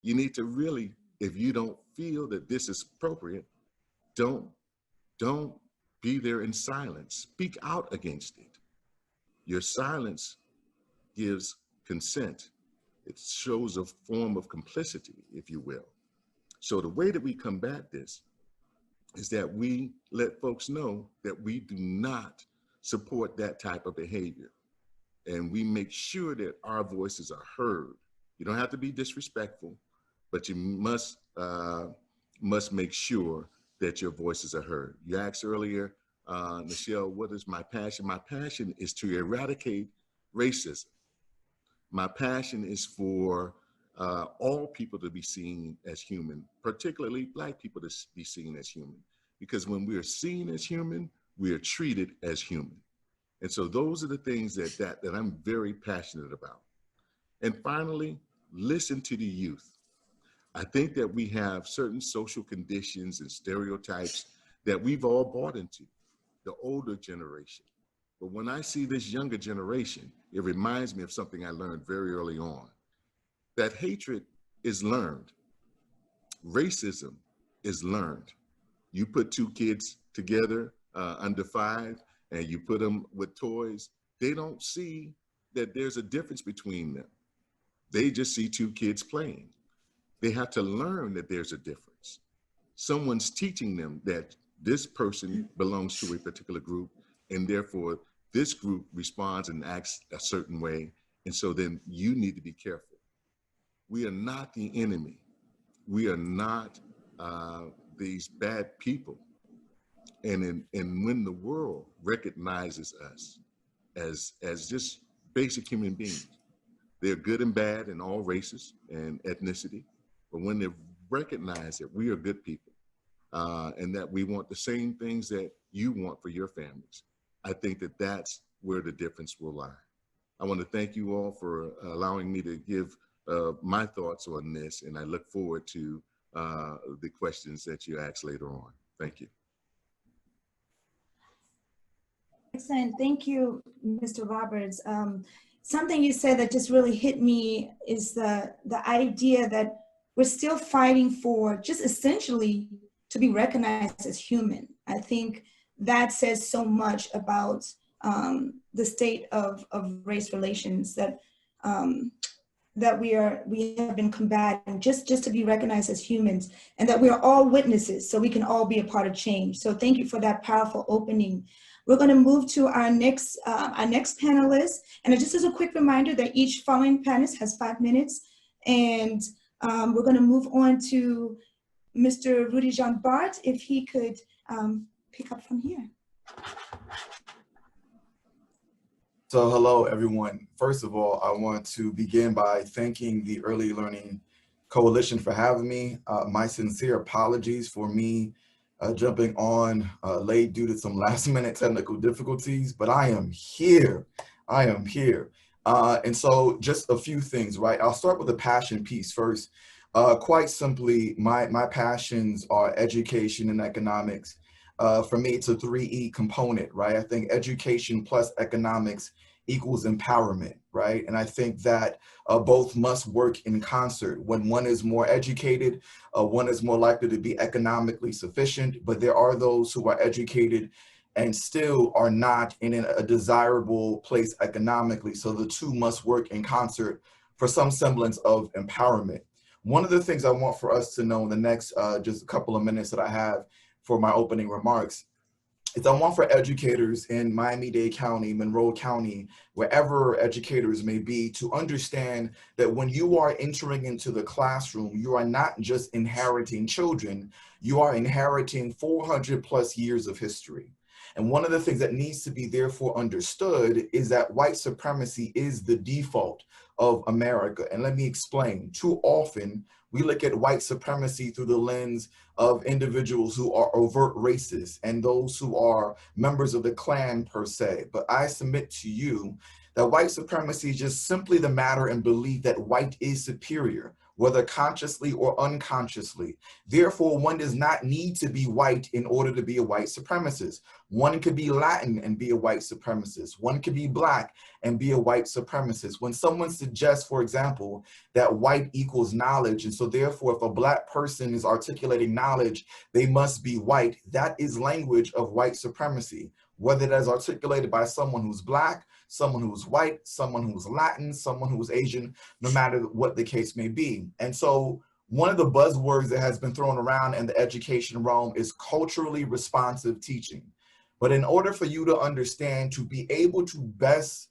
You need to really, if you don't feel that this is appropriate, don't be there in silence. Speak out against it. Your silence gives consent. It shows a form of complicity, if you will. So the way that we combat this is that we let folks know that we do not support that type of behavior. And we make sure that our voices are heard. You don't have to be disrespectful, but you must make sure that your voices are heard. You asked earlier, Michelle, what is my passion? My passion is to eradicate racism. My passion is for all people to be seen as human, particularly Black people to be seen as human. Because when we are seen as human, we are treated as human. And so those are the things that I'm very passionate about. And finally, listen to the youth. I think that we have certain social conditions and stereotypes that we've all bought into, the older generation. But when I see this younger generation, it reminds me of something I learned very early on, that hatred is learned. Racism is learned. You put two kids together under 5 and you put them with toys, they don't see that there's a difference between them. They just see two kids playing. They have to learn that there's a difference. Someone's teaching them that this person belongs to a particular group, and therefore this group responds and acts a certain way. And so then you need to be careful. We are not the enemy. We are not these bad people. And when the world recognizes us as just basic human beings, they're good and bad in all races and ethnicity. But when they recognize that we are good people and that we want the same things that you want for your families, I think that that's where the difference will lie. I want to thank you all for allowing me to give my thoughts on this, and I look forward to the questions that you ask later on. Thank you. Excellent. Thank you, Mr. Roberts. Something you said that just really hit me is the idea that we're still fighting for just essentially to be recognized as human. I think that says so much about the state of race relations that that we have been combating just to be recognized as humans, and that we are all witnesses so we can all be a part of change. So thank you for that powerful opening. We're going to move to our next panelist. And just as a quick reminder that each following panelist has 5 minutes. And we're going to move on to Mr. Rudy Jean Bart, if he could pick up from here. So hello, everyone. First of all, I want to begin by thanking the Early Learning Coalition for having me. My sincere apologies for me jumping on late due to some last minute technical difficulties, but I am here. I am here. And so just a few things, right? I'll start with the passion piece first. Quite simply, my passions are education and economics. For me, it's a 3E component, right? I think education plus economics equals empowerment, right? And I think that both must work in concert. When one is more educated, one is more likely to be economically sufficient, but there are those who are educated and still are not in a desirable place economically. So the two must work in concert for some semblance of empowerment. One of the things I want for us to know in the next just a couple of minutes that I have for my opening remarks is I want for educators in Miami-Dade County, Monroe County, wherever educators may be, to understand that when you are entering into the classroom, you are not just inheriting children, you are inheriting 400 plus years of history. And one of the things that needs to be therefore understood is that white supremacy is the default of America. And let me explain. Too often, we look at white supremacy through the lens of individuals who are overt racists and those who are members of the Klan per se. But I submit to you that white supremacy is just simply the matter and belief that white is superior. whether consciously or unconsciously. Therefore, one does not need to be white in order to be a white supremacist. One could be Latin and be a white supremacist. One could be Black and be a white supremacist. When someone suggests, for example, that white equals knowledge, and so therefore if a Black person is articulating knowledge, they must be white, that is language of white supremacy, whether that is articulated by someone who's Black, someone who's white, someone who's Latin, someone who's Asian, no matter what the case may be. And so one of the buzzwords that has been thrown around in the education realm is culturally responsive teaching. But in order for you to understand, to be able to best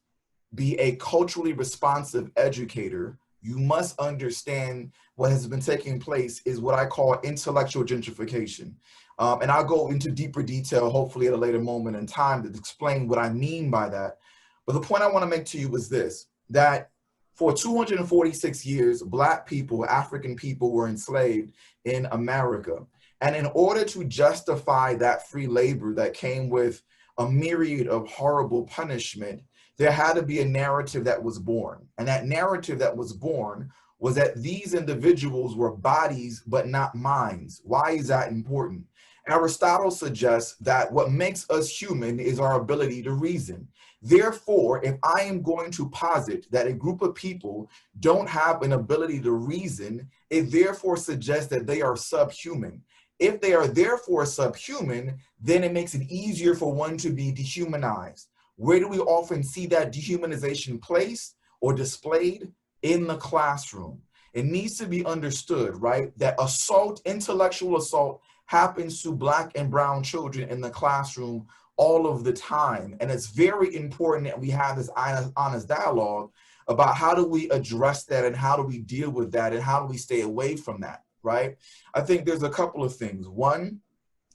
be a culturally responsive educator, you must understand what has been taking place is what I call intellectual gentrification. And I'll go into deeper detail, hopefully at a later moment in time, to explain what I mean by that. But the point I want to make to you is this, that for 246 years, Black people, African people were enslaved in America. And in order to justify that free labor that came with a myriad of horrible punishment, there had to be a narrative that was born. And that narrative that was born was that these individuals were bodies, but not minds. Why is that important? Aristotle suggests that what makes us human is our ability to reason. Therefore, if I am going to posit that a group of people don't have an ability to reason, it therefore suggests that they are subhuman. If they are therefore subhuman, then it makes it easier for one to be dehumanized. Where do we often see that dehumanization placed or displayed? In the classroom. It needs to be understood, right, that assault, intellectual assault, happens to Black and brown children in the classroom all of the time. And it's very important that we have this honest dialogue about how do we address that and how do we deal with that and how do we stay away from that, right? I think there's a couple of things. One,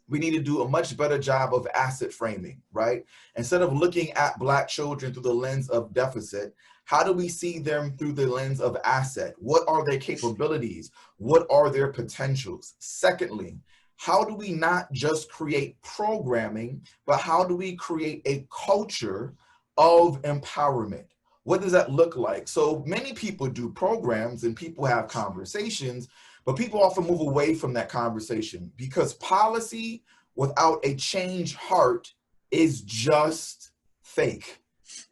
we need to do a much better job of asset framing, right? Instead of looking at Black children through the lens of deficit, how do we see them through the lens of asset? What are their capabilities? What are their potentials? Secondly, how do we not just create programming, but how do we create a culture of empowerment? What does that look like? So many people do programs and people have conversations, but people often move away from that conversation because policy without a change heart is just fake.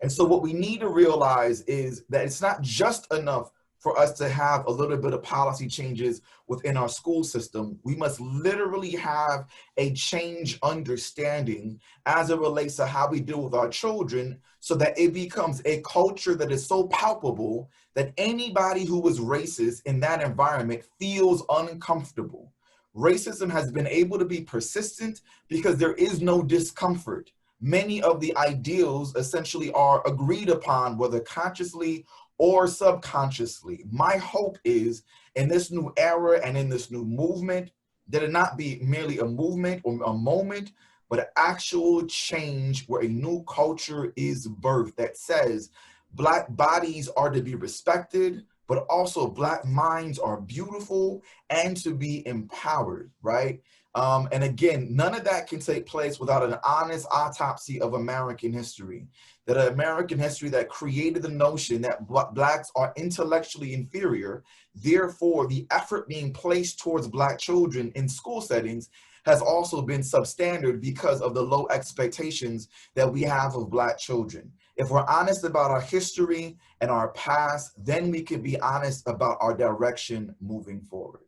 And so what we need to realize is that it's not just enough for us to have a little bit of policy changes within our school system. We must literally have a change understanding as it relates to how we deal with our children so that it becomes a culture that is so palpable that anybody who is racist in that environment feels uncomfortable. Racism has been able to be persistent because there is no discomfort. Many of the ideals essentially are agreed upon, whether consciously or subconsciously. My hope is in this new era and in this new movement, that it not be merely a movement or a moment, but an actual change where a new culture is birthed that says Black bodies are to be respected, but also Black minds are beautiful and to be empowered, right? And again, none of that can take place without an honest autopsy of American history. That American history that created the notion that Blacks are intellectually inferior, therefore the effort being placed towards Black children in school settings has also been substandard because of the low expectations that we have of Black children. If we're honest about our history and our past, then we can be honest about our direction moving forward.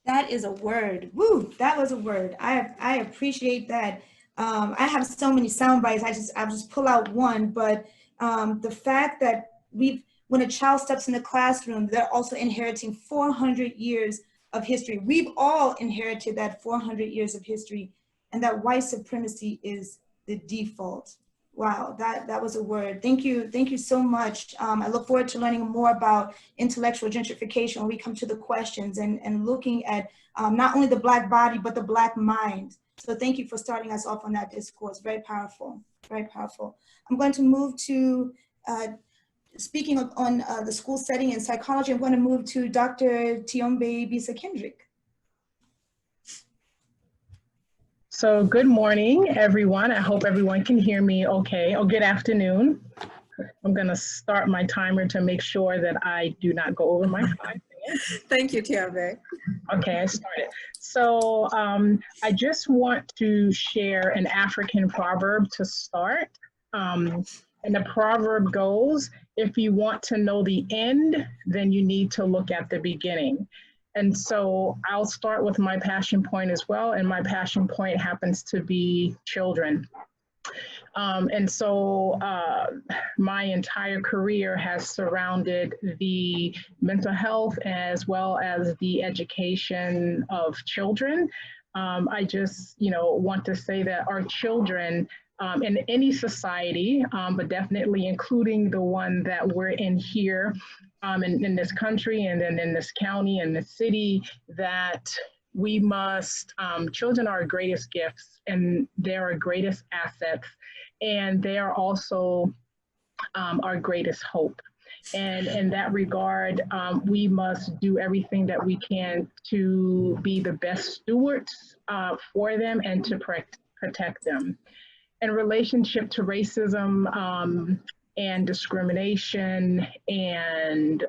That is a word. Woo, that was a word. I appreciate that. I have so many sound bites. I'll just pull out one, but the fact that when a child steps in the classroom, they're also inheriting 400 years of history. We've all inherited that 400 years of history, and that white supremacy is the default. Wow, that was a word. Thank you so much. I look forward to learning more about intellectual gentrification when we come to the questions and looking at not only the Black body, but the Black mind. So thank you for starting us off on that discourse. Very powerful, very powerful. I'm going to move to, speaking on the school setting and psychology, I'm going to move to Dr. Tiombe Bisa-Kendrick. So good morning, everyone. I hope everyone can hear me okay, or good afternoon. I'm going to start my timer to make sure that I do not go over my 5 minutes. Thank you, Tiabe. Okay, I started. So I just want to share an African proverb to start. And the proverb goes, if you want to know the end, then you need to look at the beginning. And so I'll start with my passion point as well. And my passion point happens to be children. And so my entire career has surrounded the mental health as well as the education of children. I just, want to say that our children in any society, but definitely including the one that we're in here in this country and then in this county and the city, that we must, children are our greatest gifts and they're our greatest assets, and they are also our greatest hope. And in that regard, we must do everything that we can to be the best stewards for them and to protect them. In relationship to racism and discrimination and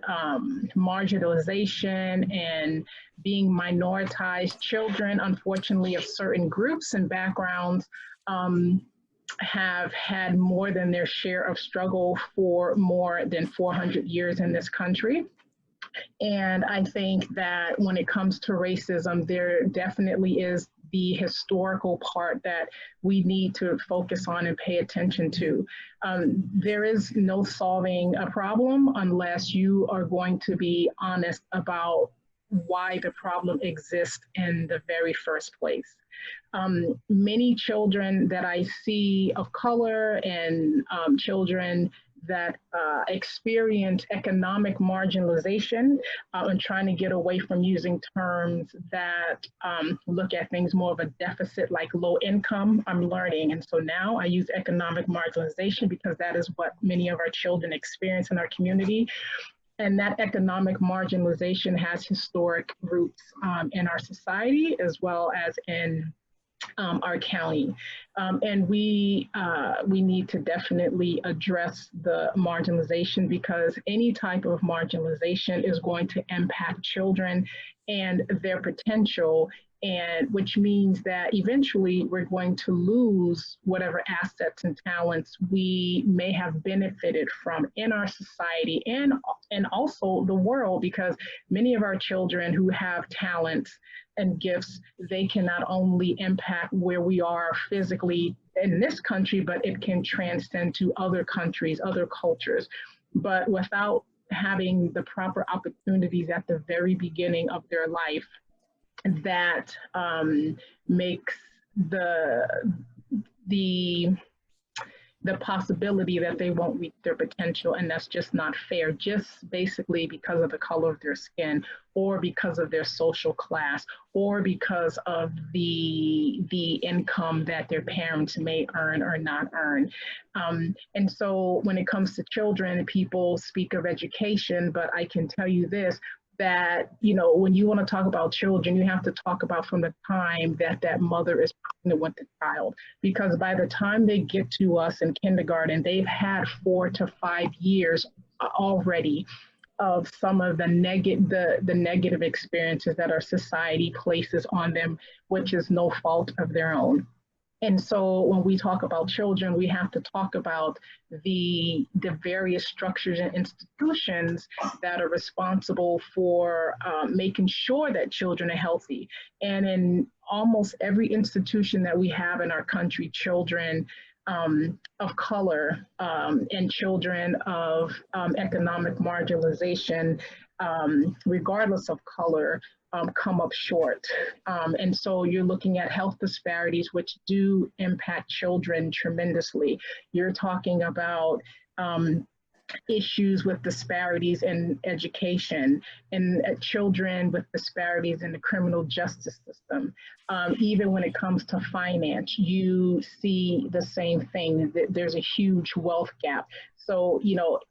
marginalization and being minoritized, children, unfortunately, of certain groups and backgrounds have had more than their share of struggle for more than 400 years in this country. And I think that when it comes to racism, there definitely is the historical part that we need to focus on and pay attention to. There is no solving a problem unless you are going to be honest about why the problem exists in the very first place. Many children that I see of color and children that experience economic marginalization and trying to get away from using terms that look at things more of a deficit, like low income, I'm learning. And so now I use economic marginalization because that is what many of our children experience in our community. And that economic marginalization has historic roots in our society as well as in our county. And we need to definitely address the marginalization, because any type of marginalization is going to impact children and their potential, and which means that eventually we're going to lose whatever assets and talents we may have benefited from in our society and also the world, because many of our children who have talents and gifts, they can not only impact where we are physically in this country, but it can transcend to other countries, other cultures. But without having the proper opportunities at the very beginning of their life, that makes the possibility that they won't reach their potential, and that's just not fair, just basically because of the color of their skin, or because of their social class, or because of the income that their parents may earn or not earn. And so when it comes to children, people speak of education, but I can tell you this, that, when you want to talk about children, you have to talk about from the time that mother is pregnant with the child, because by the time they get to us in kindergarten, they've had 4 to 5 years already of some of the negative experiences that our society places on them, which is no fault of their own. And so when we talk about children, we have to talk about the various structures and institutions that are responsible for making sure that children are healthy. And in almost every institution that we have in our country, children of color and children of economic marginalization, regardless of color, come up short. And so you're looking at health disparities, which do impact children tremendously. You're talking about issues with disparities in education and children with disparities in the criminal justice system. Even when it comes to finance, you see the same thing. There's a huge wealth gap. So,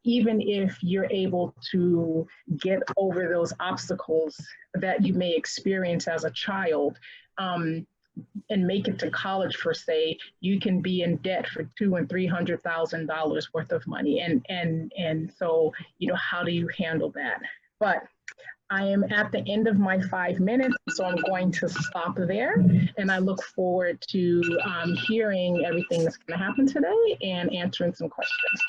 even if you're able to get over those obstacles that you may experience as a child, and make it to college per se, you can be in debt for $200,000 and $300,000 worth of money. And so, how do you handle that? But I am at the end of my 5 minutes, so I'm going to stop there. And I look forward to hearing everything that's going to happen today and answering some questions.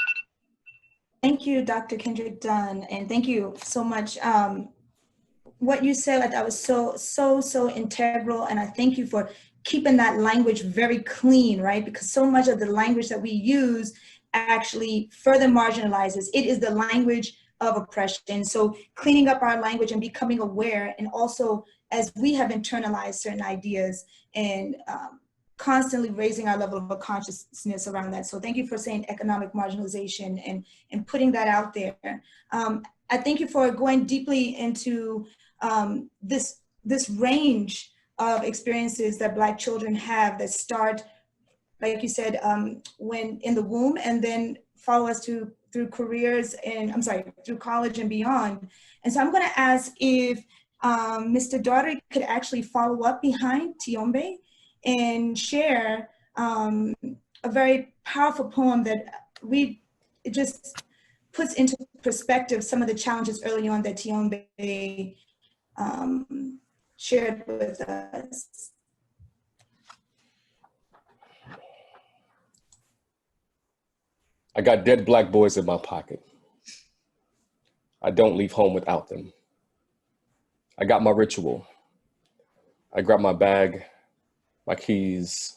Thank you, Dr. Kendrick Dunn, and thank you so much. What you said, I thought was so integral, and I thank you for keeping that language very clean, right? Because so much of the language that we use actually further marginalizes. It is the language of oppression. So cleaning up our language and becoming aware, and also as we have internalized certain ideas and constantly raising our level of consciousness around that. So thank you for saying economic marginalization and putting that out there. I thank you for going deeply into this range of experiences that Black children have that start, like you said, when in the womb, and then follow us through careers and, through college and beyond. And so I'm gonna ask if Mr. Daugherty could actually follow up behind Tiombe and share a very powerful poem that it just puts into perspective some of the challenges early on that Tiombe shared with us. I got dead Black boys in my pocket. I don't leave home without them. I got my ritual. I grab my bag, my keys,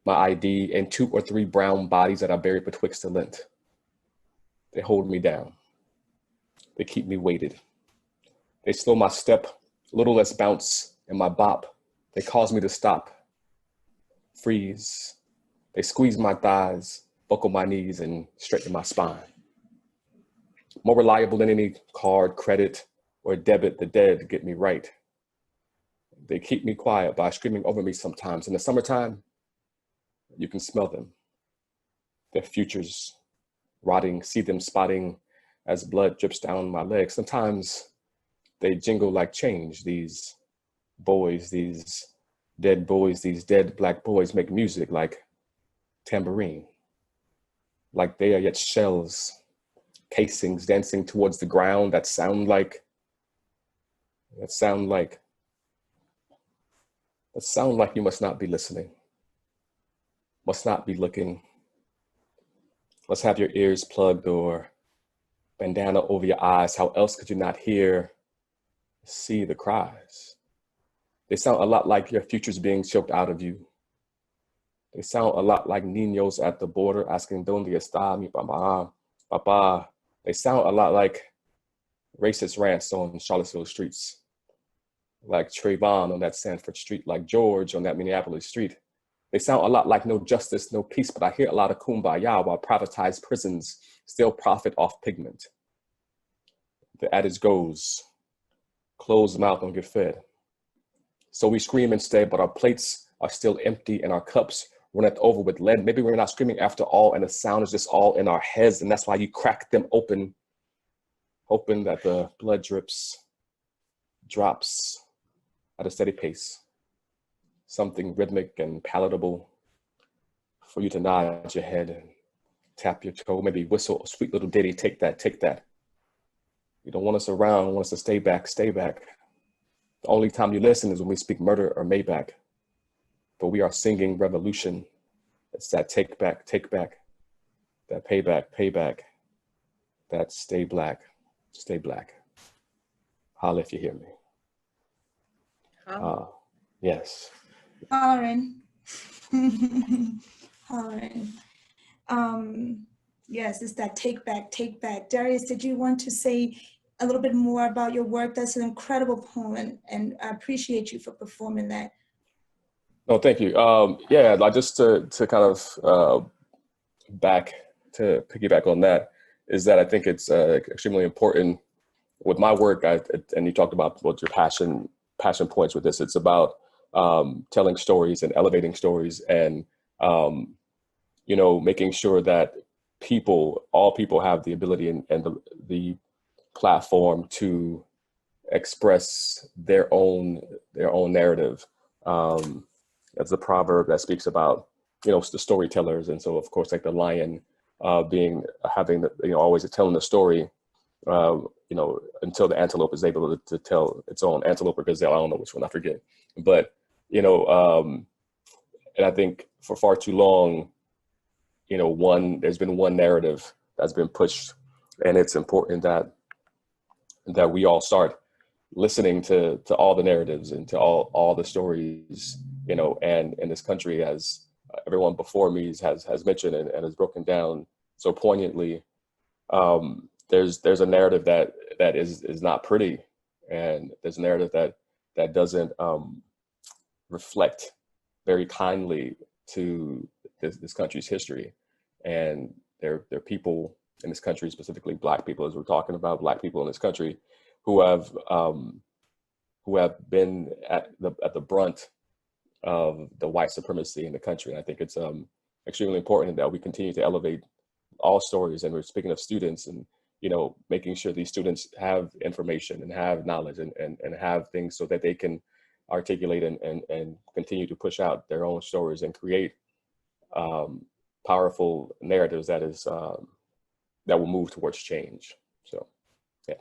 my ID, and 2 or 3 brown bodies that I bury betwixt the lint. They hold me down. They keep me weighted. They slow my step, a little less bounce in my bop. They cause me to stop, freeze. They squeeze my thighs, buckle my knees, and straighten my spine. More reliable than any card, credit, or debit, the dead get me right. They keep me quiet by screaming over me sometimes. In the summertime, you can smell them. Their futures rotting, see them spotting as blood drips down my legs. Sometimes they jingle like change. These boys, these dead boys, these dead Black boys make music like tambourine. Like they are yet shells, casings dancing towards the ground that sound like you must not be listening, must not be looking. Let's have your ears plugged or bandana over your eyes. How else could you not hear, see the cries? They sound a lot like your future's being choked out of you. They sound a lot like niños at the border asking, "Donde está mi papá? Papa?" They sound a lot like racist rants on Charlottesville streets, like Trayvon on that Sanford street, like George on that Minneapolis street. They sound a lot like no justice, no peace, but I hear a lot of kumbaya while privatized prisons still profit off pigment. The adage goes, closed mouth don't get fed. So we scream instead, but our plates are still empty and our cups runneth over with lead. Maybe we're not screaming after all, and the sound is just all in our heads, and that's why you crack them open, hoping that the blood drops at a steady pace. Something rhythmic and palatable for you to nod your head and tap your toe, maybe whistle a sweet little ditty, take that, take that. You don't want us around, you want us to stay back, stay back. The only time you listen is when we speak murder or Maybach. But we are singing revolution. It's that take back, that payback, payback, that stay black, stay black. Holla if you hear me. Yes. Hollering. Hollering. Yes, it's that take back, take back. Darius, did you want to say a little bit more about your work? That's an incredible poem, and I appreciate you for performing that. No, thank you. Yeah, like just to kind of piggyback on that, is that I think it's extremely important with my work, and you talked about what your passion points with this. It's about telling stories and elevating stories, and making sure that all people have the ability and the platform to express their own narrative. That's a proverb that speaks about, you know, the storytellers. And so, of course, like the lion having the, you know, always telling the story, you know, until the antelope is able to tell its own, antelope or gazelle, I don't know which one, I forget. But, you know, and I think for far too long, you know, there's been one narrative that's been pushed, and it's important that we all start listening to all the narratives and to all the stories, you know. And in this country, as everyone before me has mentioned and has broken down so poignantly, there's a narrative that is not pretty, and there's a narrative that doesn't reflect very kindly to this country's history. And there are people in this country, specifically Black people, as we're talking about, Black people in this country, who have been at the brunt of the white supremacy in the country. And I think it's extremely important that we continue to elevate all stories. And we're speaking of students, and, you know, making sure these students have information and have knowledge and have things so that they can articulate and continue to push out their own stories and create powerful narratives that will move towards change. So, yeah.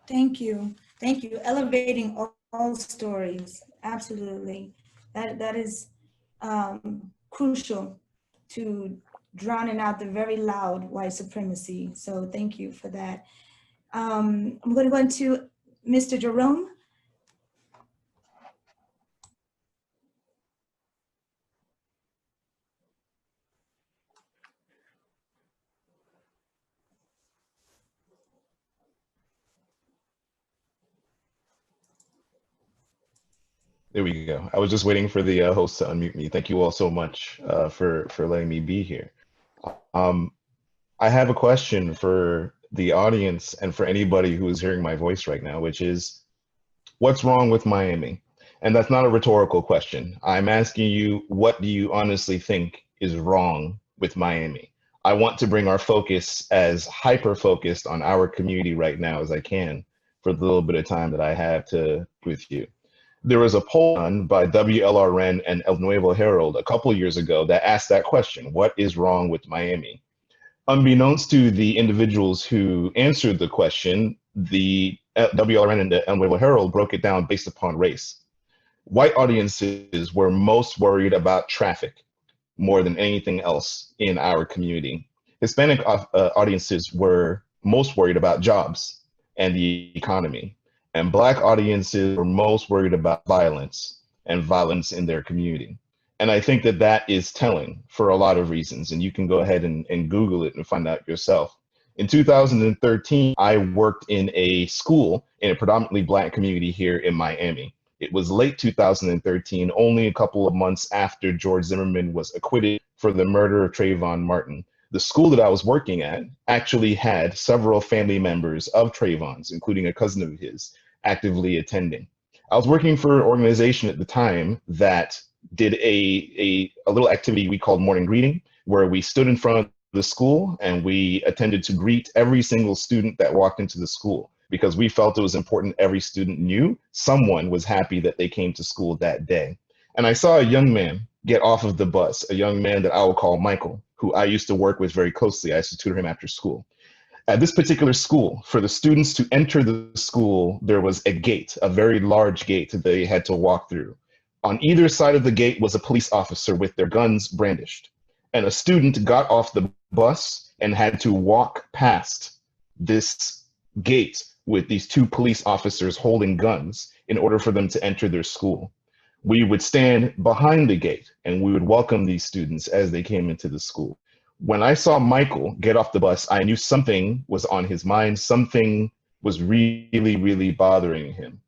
Thank you. Thank you. Elevating all stories. Absolutely. That is crucial to drowning out the very loud white supremacy. So thank you for that. I'm going to go into Mr. Jerome. There we go. I was just waiting for the host to unmute me. Thank you all so much for letting me be here. I have a question for the audience and for anybody who is hearing my voice right now, which is, what's wrong with Miami? And that's not a rhetorical question. I'm asking you, what do you honestly think is wrong with Miami? I want to bring our focus as hyper-focused on our community right now as I can for the little bit of time that I have with you. There was a poll done by WLRN and El Nuevo Herald a couple years ago that asked that question: what is wrong with Miami? Unbeknownst to the individuals who answered the question, the WLRN and the El Nuevo Herald broke it down based upon race. White audiences were most worried about traffic more than anything else in our community. Hispanic audiences were most worried about jobs and the economy. And Black audiences were most worried about violence and violence in their community. And I think that that is telling for a lot of reasons. And you can go ahead and Google it and find out yourself. In 2013, I worked in a school in a predominantly Black community here in Miami. It was late 2013, only a couple of months after George Zimmerman was acquitted for the murder of Trayvon Martin. The school that I was working at actually had several family members of Trayvon's, including a cousin of his, actively attending. I was working for an organization at the time that did a little activity we called morning greeting, where we stood in front of the school and we attended to greet every single student that walked into the school, because we felt it was important every student knew someone was happy that they came to school that day. And I saw a young man get off of the bus, a young man that I will call Michael, who I used to work with very closely. I used to tutor him after school. At this particular school, for the students to enter the school, there was a gate, a very large gate that they had to walk through. On either side of the gate was a police officer with their guns brandished. And a student got off the bus and had to walk past this gate with these two police officers holding guns in order for them to enter their school. We would stand behind the gate and we would welcome these students as they came into the school. When I saw Michael get off the bus, I knew something was on his mind. Something was really, really bothering him.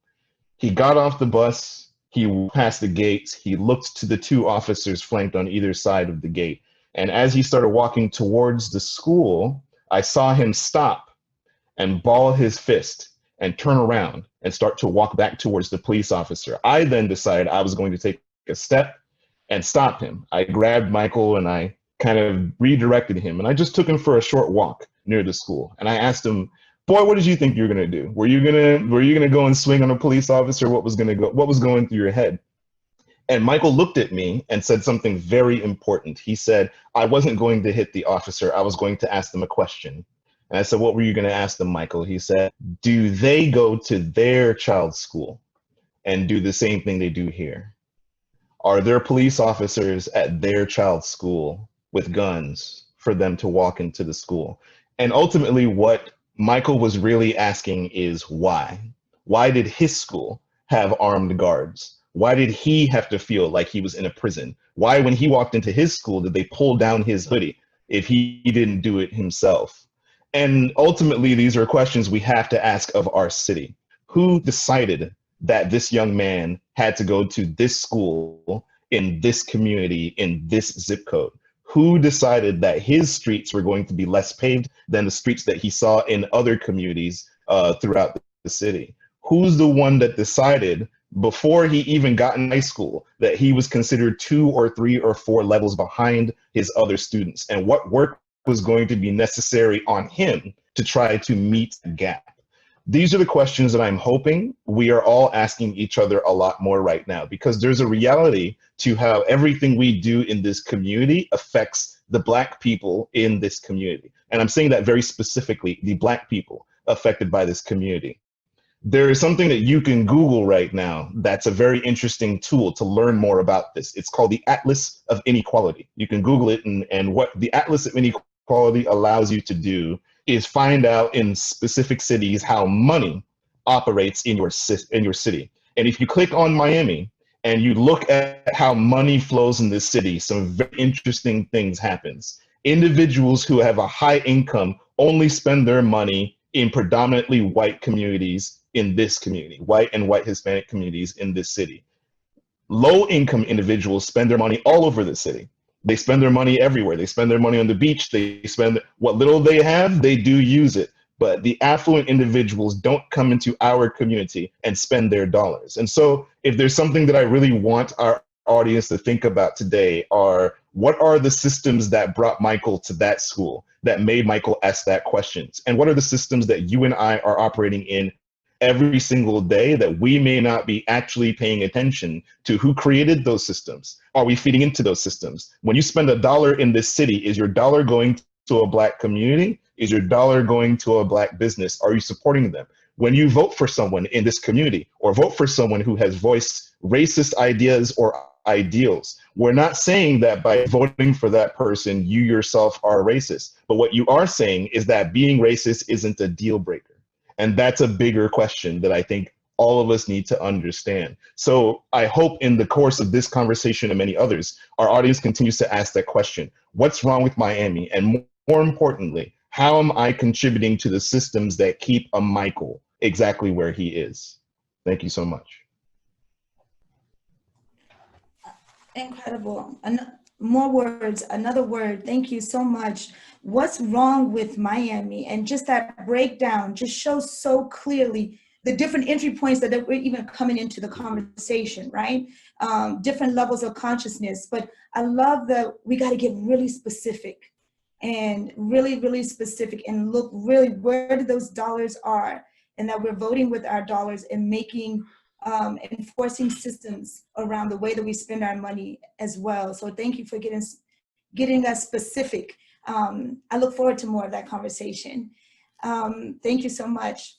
He got off the bus, he passed the gates, he looked to the two officers flanked on either side of the gate. And as he started walking towards the school, I saw him stop and ball his fist and turn around and start to walk back towards the police officer. I then decided I was going to take a step and stop him. I grabbed Michael and I kind of redirected him, and I just took him for a short walk near the school. And I asked him, boy, what did you think you were gonna do? Were you gonna go and swing on a police officer? What was going through your head? And Michael looked at me and said something very important. He said, I wasn't going to hit the officer. I was going to ask them a question. And I said, what were you going to ask them, Michael? He said, do they go to their child's school and do the same thing they do here? Are there police officers at their child's school with guns for them to walk into the school? And ultimately, what Michael was really asking is why? Why did his school have armed guards? Why did he have to feel like he was in a prison? Why, when he walked into his school, did they pull down his hoodie if he didn't do it himself? And ultimately, these are questions we have to ask of our city. Who decided that this young man had to go to this school in this community, in this zip code? Who decided that his streets were going to be less paved than the streets that he saw in other communities throughout the city? Who's the one that decided before he even got in high school that he was considered 2 or 3 or 4 levels behind his other students, and what work was going to be necessary on him to try to meet the gap? These are the questions that I'm hoping we are all asking each other a lot more right now, because there's a reality to how everything we do in this community affects the Black people in this community. And I'm saying that very specifically, the Black people affected by this community. There is something that you can Google right now that's a very interesting tool to learn more about this. It's called the Atlas of Inequality. You can Google it, and what the Atlas of Inequality allows you to do is find out in specific cities how money operates in your city. And if you click on Miami and you look at how money flows in this city, some very interesting things happens. Individuals who have a high income only spend their money in predominantly white communities in this community, white and white Hispanic communities in this city. Low income individuals spend their money all over the city. They spend their money everywhere. They spend their money on the beach. They spend what little they have, they do use it. But the affluent individuals don't come into our community and spend their dollars. And so if there's something that I really want our audience to think about today are, what are the systems that brought Michael to that school, that made Michael ask that questions? And what are the systems that you and I are operating in every single day that we may not be actually paying attention to? Who created those systems? Are we feeding into those systems? When you spend $1 in this city, is your dollar going to a Black community? Is your dollar going to a Black business? Are you supporting them? When you vote for someone in this community, or vote for someone who has voiced racist ideas or ideals, we're not saying that by voting for that person, you yourself are racist. But what you are saying is that being racist isn't a deal breaker. And that's a bigger question that I think all of us need to understand. So I hope in the course of this conversation and many others, our audience continues to ask that question. What's wrong with Miami? And more importantly, how am I contributing to the systems that keep a Michael exactly where he is? Thank you so much. Incredible. More words, another word. Thank you so much. What's wrong with Miami? And just that breakdown just shows so clearly the different entry points that we're even coming into the conversation, right? Different levels of consciousness. But I love that we got to get really specific and really, really specific and look really where those dollars are, and that we're voting with our dollars and making enforcing systems around the way that we spend our money as well. So thank you for getting us specific. I look forward to more of that conversation. Thank you so much.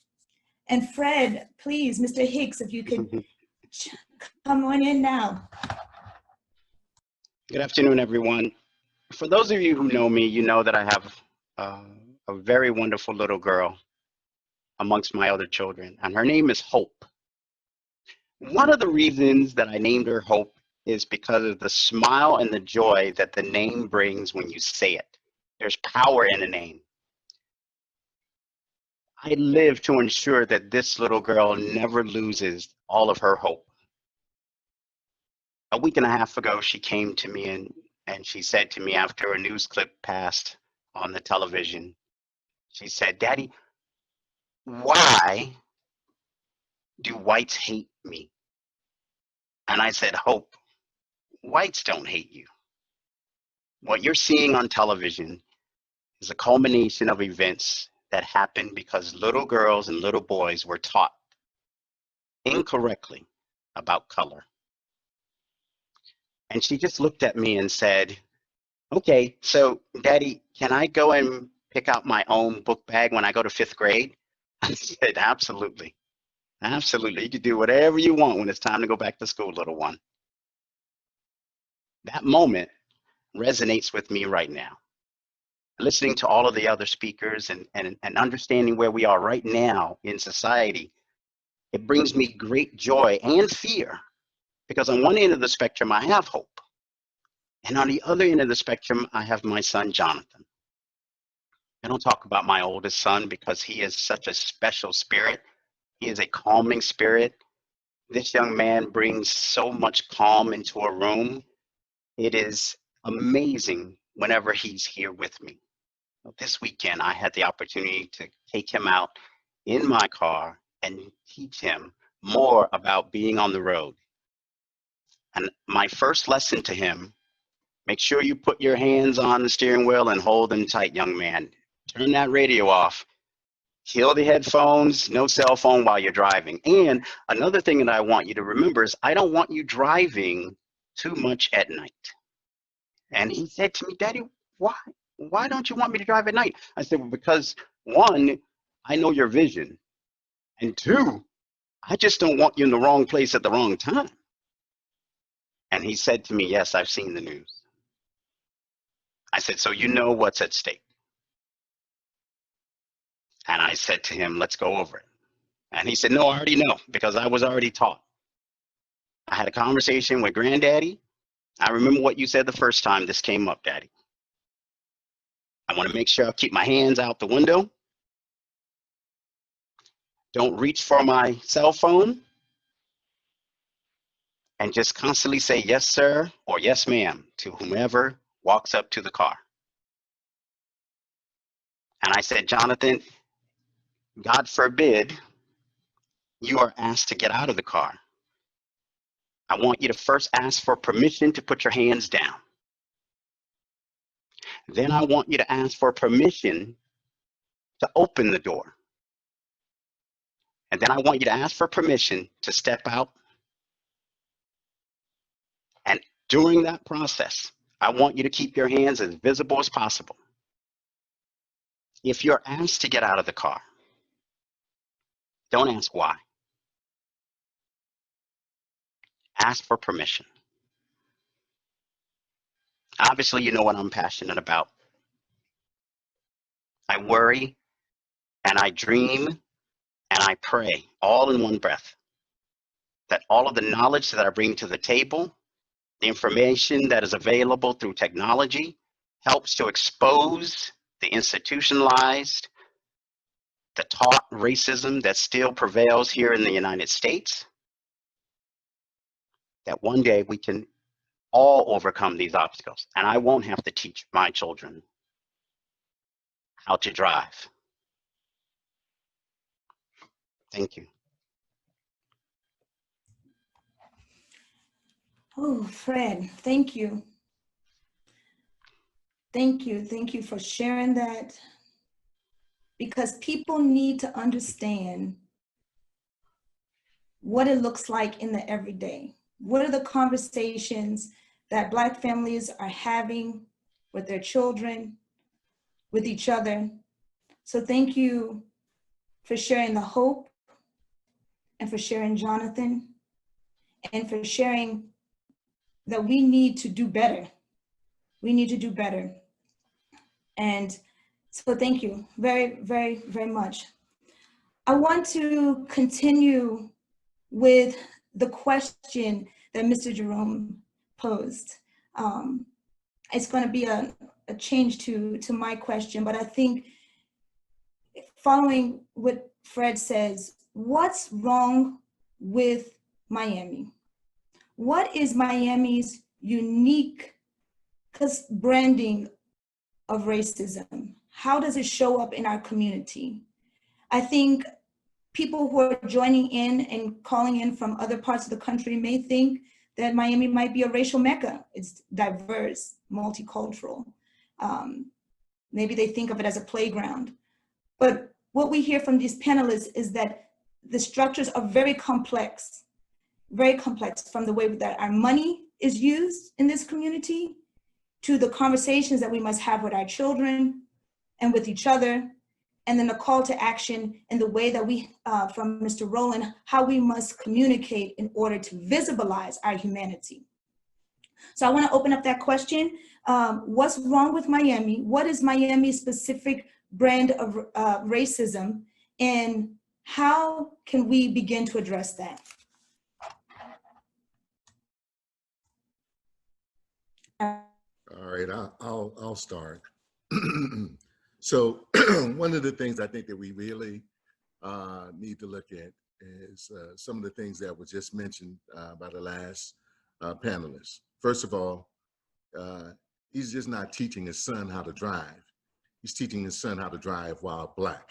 And Fred, please, Mr. Hicks, if you could come on in now. Good afternoon, everyone. For those of you who know me, you know that I have a very wonderful little girl amongst my other children, and her name is Hope. One of the reasons that I named her Hope is because of the smile and the joy that the name brings when you say it. There's power in a name. I live to ensure that this little girl never loses all of her hope. A week and a half ago, she came to me and she said to me after a news clip passed on the television, she said, "Daddy, why do whites hate me?" And I said, "Hope, whites don't hate you. What you're seeing on television is a culmination of events that happened because little girls and little boys were taught incorrectly about color. And she just looked at me and said, okay, so Daddy, can I go and pick out my own book bag when I go to 5th grade? I said, absolutely. Absolutely. You can do whatever you want when it's time to go back to school, little one. That moment resonates with me right now. Listening to all of the other speakers and understanding where we are right now in society, it brings me great joy and fear, because on one end of the spectrum, I have hope. And on the other end of the spectrum, I have my son, Jonathan. I don't talk about my oldest son because he is such a special spirit. He is a calming spirit. This young man brings so much calm into a room. It is amazing whenever he's here with me. This weekend, I had the opportunity to take him out in my car and teach him more about being on the road. And my first lesson to him, make sure you put your hands on the steering wheel and hold them tight, young man. Turn that radio off. Kill the headphones, no cell phone while you're driving. And another thing that I want you to remember is I don't want you driving too much at night. And he said to me, Daddy, why? Why don't you want me to drive at night? I said, well, because 1, I know your vision. And 2, I just don't want you in the wrong place at the wrong time. And he said to me, yes, I've seen the news. I said, so you know what's at stake. And I said to him, let's go over it. And he said, no, I already know, because I was already taught. I had a conversation with Granddaddy. I remember what you said the first time this came up, Daddy. I want to make sure I keep my hands out the window. Don't reach for my cell phone. And just constantly say yes, sir, or yes, ma'am, to whomever walks up to the car. And I said, Jonathan, God forbid you are asked to get out of the car. I want you to first ask for permission to put your hands down. Then I want you to ask for permission to open the door. And then I want you to ask for permission to step out. And during that process, I want you to keep your hands as visible as possible. If you're asked to get out of the car, don't ask why. Ask for permission. Obviously, you know what I'm passionate about. I worry and I dream and I pray all in one breath that all of the knowledge that I bring to the table, the information that is available through technology, helps to expose the institutionalized, the taught racism that still prevails here in the United States, that one day we can all overcome these obstacles. And I won't have to teach my children how to drive. Thank you. Oh, Fred, thank you. Thank you. Thank you for sharing that, because people need to understand what it looks like in the everyday. What are the conversations that Black families are having with their children, with each other? So thank you for sharing the hope, and for sharing Jonathan, and for sharing that we need to do better. We need to do better. And so thank you very, very, very much. I want to continue with the question that Mr. Jerome posed. It's going to be a change to my question, but I think following what Fred says, what's wrong with Miami? What is Miami's unique branding of racism? How does it show up in our community? I think people who are joining in and calling in from other parts of the country may think that Miami might be a racial mecca. It's diverse, multicultural. Maybe they think of it as a playground. But what we hear from these panelists is that the structures are very complex from the way that our money is used in this community to the conversations that we must have with our children and with each other, and then the call to action and the way that we, from Mr. Rowland, how we must communicate in order to visibilize our humanity. So I want to open up that question. What's wrong with Miami? What is Miami's specific brand of racism? And how can we begin to address that? All right, I'll start. So one of the things I think that we really need to look at is some of the things that were just mentioned by the last panelist. First of all, he's just not teaching his son how to drive. He's teaching his son how to drive while Black.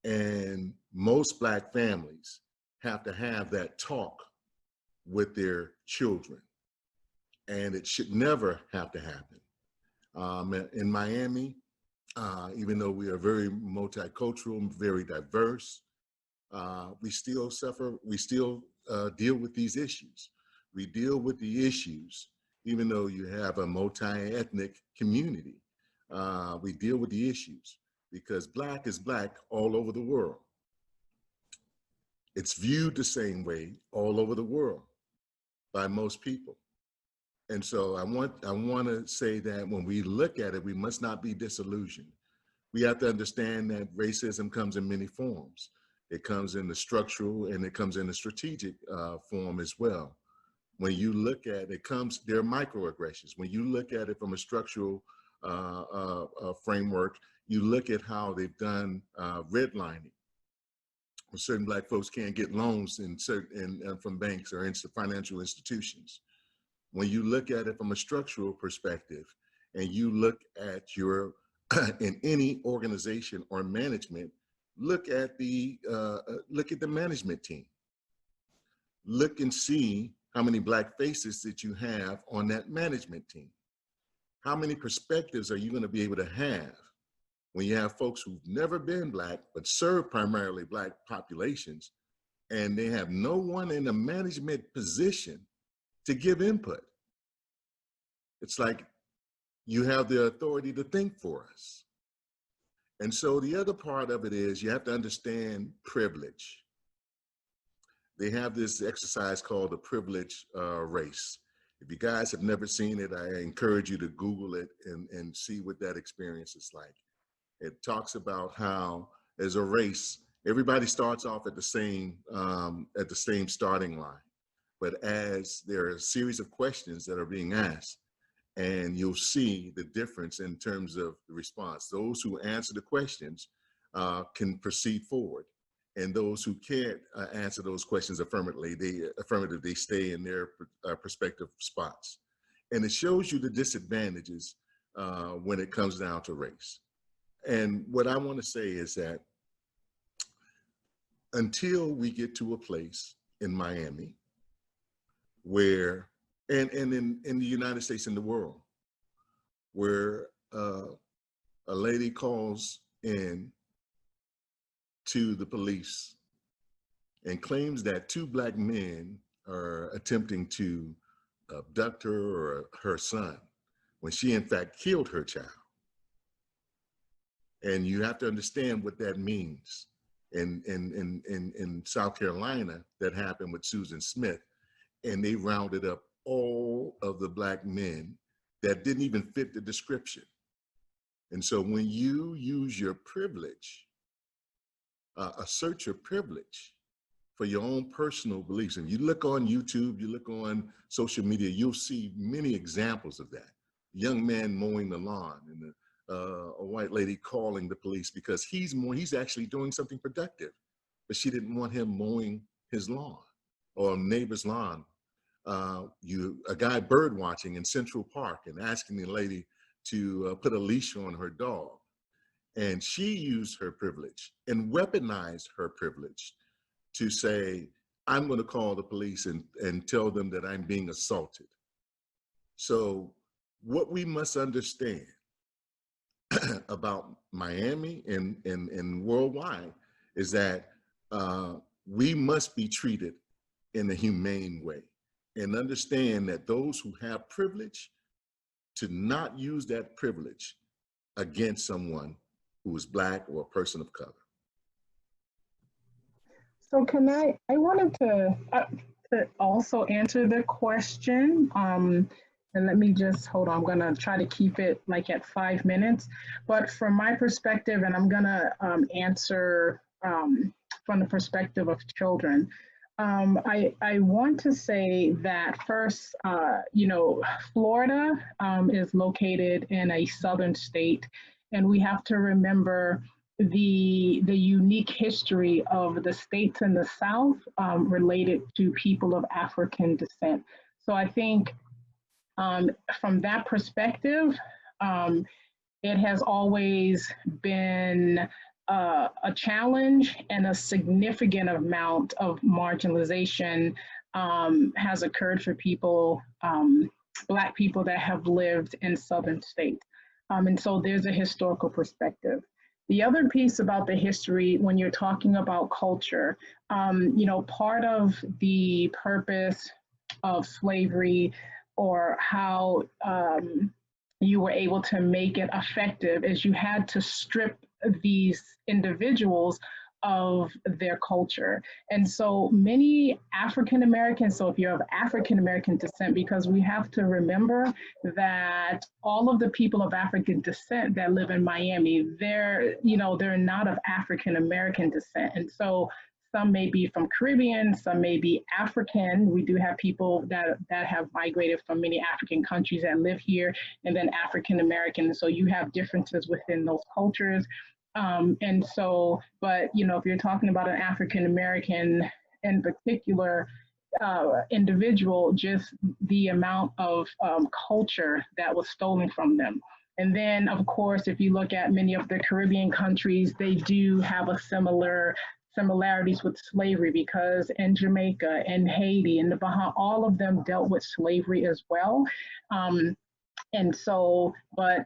And most Black families have to have that talk with their children. And it should never have to happen. In Miami, even though we are very multicultural, very diverse, we still deal with these issues. We deal with the issues, even though you have a multi-ethnic community. We deal with the issues because Black is Black all over the world. It's viewed the same way all over the world by most people. And so I want to say that when we look at it, we must not be disillusioned. We have to understand that racism comes in many forms. It comes in the structural and it comes in the strategic form as well. When you look at it, there are microaggressions. When you look at it from a structural framework, you look at how they've done redlining. When certain Black folks can't get loans from banks or financial institutions. When you look at it from a structural perspective and you look at your, in any organization or management, look at the management team. Look and see how many Black faces that you have on that management team. How many perspectives are you going to be able to have when you have folks who've never been Black, but serve primarily Black populations, and they have no one in a management position to give input? It's like you have the authority to think for us. And so the other part of it is you have to understand privilege. They have this exercise called the privilege race. If you guys have never seen it, I encourage you to Google it and see what that experience is like. It talks about how, as a race, everybody starts off at the same starting line. But as there are a series of questions that are being asked, and you'll see the difference in terms of the response. Those who answer the questions can proceed forward. And those who can't answer those questions affirmatively, they stay in their prospective spots. And it shows you the disadvantages when it comes down to race. And what I want to say is that until we get to a place in Miami where, and in the United States and the world, where a lady calls in to the police and claims that 2 Black men are attempting to abduct her or her son, when she in fact killed her child. And you have to understand what that means. In South Carolina, that happened with Susan Smith, and they rounded up all of the Black men that didn't even fit the description. And so when you use your privilege, assert your privilege for your own personal beliefs, and you look on YouTube, you look on social media, you'll see many examples of that. Young man mowing the lawn and a white lady calling the police because he's actually doing something productive, but she didn't want him mowing his lawn or a neighbor's lawn. A guy bird watching in Central Park and asking the lady to put a leash on her dog. And she used her privilege and weaponized her privilege to say, I'm going to call the police and tell them that I'm being assaulted. So what we must understand about Miami and worldwide is that we must be treated in a humane way and understand that those who have privilege to not use that privilege against someone who is Black or a person of color. So can I wanted to also answer the question. And let me just, hold on, I'm gonna try to keep it like at 5 minutes. But from my perspective, and I'm gonna answer from the perspective of children, I want to say that first, you know, Florida is located in a southern state, and we have to remember the unique history of the states in the South related to people of African descent. So I think from that perspective, it has always been a challenge, and a significant amount of marginalization has occurred for people, Black people that have lived in southern states. And so there's a historical perspective. The other piece about the history, when you're talking about culture, you know, part of the purpose of slavery, or how you were able to make it effective, is you had to strip these individuals of their culture. And so many African Americans, so if you're of African American descent, because we have to remember that all of the people of African descent that live in Miami, they're not of African American descent. And so some may be from Caribbean, some may be African. We do have people that have migrated from many African countries that live here, and then African American. So you have differences within those cultures. And so, but, you know, if you're talking about an African American in particular individual, just the amount of culture that was stolen from them. And then, of course, if you look at many of the Caribbean countries, they do have a similarities with slavery, because in Jamaica and Haiti and the Bahamas, all of them dealt with slavery as well. And so, but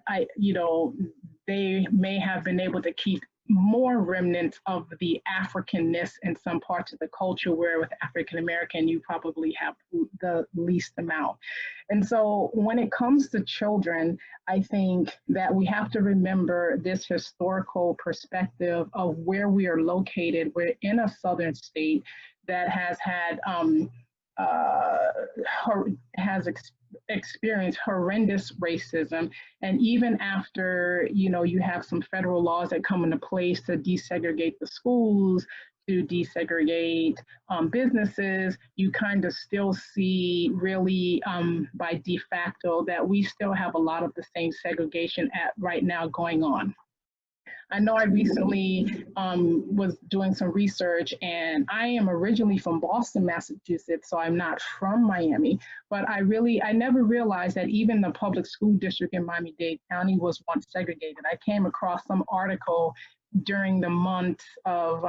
they may have been able to keep more remnants of the Africanness in some parts of the culture, where with African American, you probably have the least amount. And so when it comes to children, I think that we have to remember this historical perspective of where we are located. We're in a southern state that has had, experienced horrendous racism. And even after, you have some federal laws that come into place to desegregate the schools, to desegregate businesses, you kind of still see really by de facto that we still have a lot of the same segregation right now going on. I know I recently was doing some research, and I am originally from Boston, Massachusetts, so I'm not from Miami, but I never realized that even the public school district in Miami-Dade County was once segregated. I came across some article during the month of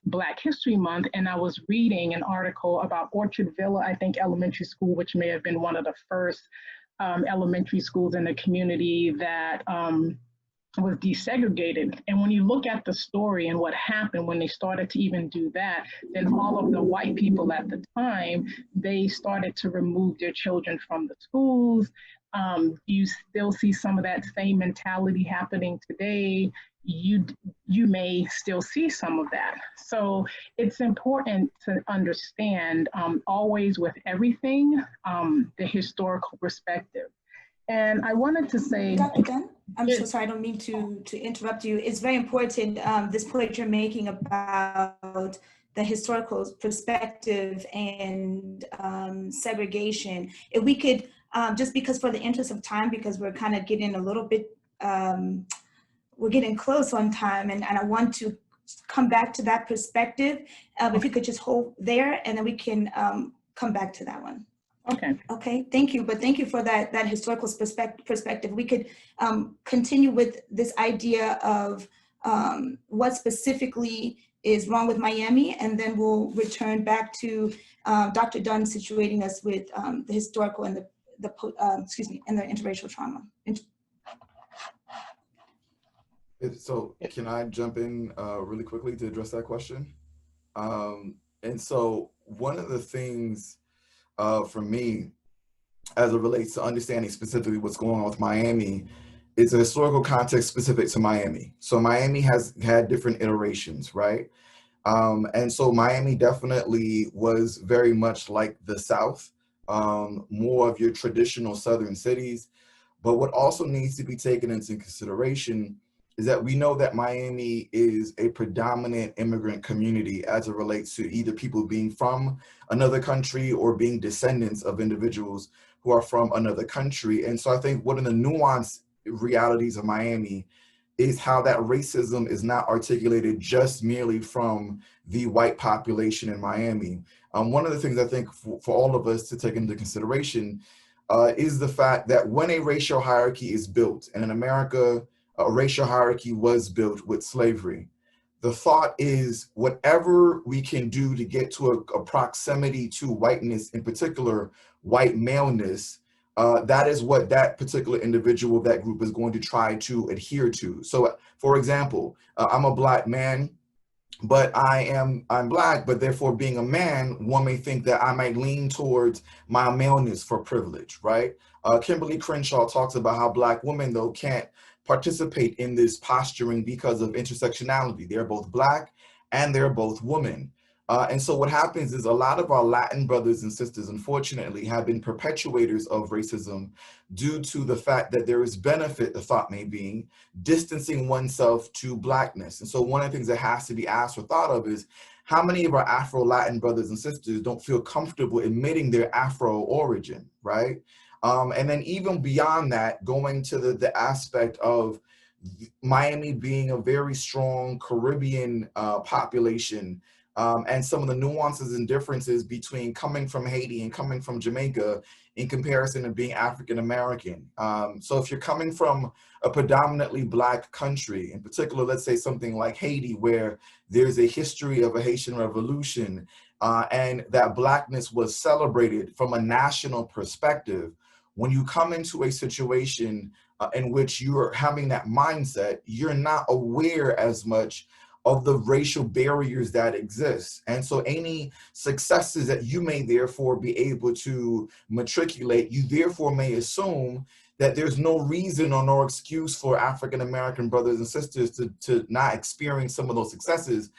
Black History Month, and I was reading an article about Orchard Villa, I think, elementary school, which may have been one of the first elementary schools in the community that was desegregated. And when you look at the story and what happened when they started to even do that, then all of the white people at the time, they started to remove their children from the schools. You still see some of that same mentality happening today. You may still see some of that. So it's important to understand always with everything, the historical perspective. And I wanted to say— Dr. Dunn, I'm so sorry, I don't mean to interrupt you. It's very important, this point you're making about the historical perspective and segregation. If we could, just because for the interest of time, because we're kind of getting a little bit, we're getting close on time, and I want to come back to that perspective. If you could just hold there, and then we can come back to that one. Okay, thank you. But thank you for that historical perspective. We could continue with this idea of what specifically is wrong with Miami, and then we'll return back to Dr. Dunn situating us with the historical and the interracial trauma. So can I jump in really quickly to address that question? And so one of the things for me, as it relates to understanding specifically what's going on with Miami, is a historical context specific to Miami. So Miami has had different iterations, right? And so Miami definitely was very much like the South, more of your traditional Southern cities. But what also needs to be taken into consideration is that we know that Miami is a predominant immigrant community as it relates to either people being from another country or being descendants of individuals who are from another country. And so I think one of the nuanced realities of Miami is how that racism is not articulated just merely from the white population in Miami. One of the things I think for all of us to take into consideration is the fact that when a racial hierarchy is built, and in America, a racial hierarchy was built with slavery, the thought is whatever we can do to get to a proximity to whiteness, in particular, white maleness, that is what that particular individual, that group is going to try to adhere to. So, for example, I'm a Black man, but I'm Black, but therefore being a man, one may think that I might lean towards my maleness for privilege, right? Kimberl Crenshaw talks about how Black women, though, can't participate in this posturing because of intersectionality. They're both Black and they're both women. And so what happens is a lot of our Latin brothers and sisters, unfortunately, have been perpetuators of racism due to the fact that there is benefit, the thought may be, distancing oneself to Blackness. And so one of the things that has to be asked or thought of is how many of our Afro-Latin brothers and sisters don't feel comfortable admitting their Afro origin, right? And then even beyond that, going to the aspect of Miami being a very strong Caribbean population, and some of the nuances and differences between coming from Haiti and coming from Jamaica in comparison to being African American. So if you're coming from a predominantly Black country, in particular, let's say something like Haiti, where there's a history of a Haitian revolution, and that Blackness was celebrated from a national perspective, when you come into a situation in which you're having that mindset, you're not aware as much of the racial barriers that exist. And so any successes that you may therefore be able to matriculate, you therefore may assume that there's no reason or no excuse for African-American brothers and sisters to not experience some of those successes.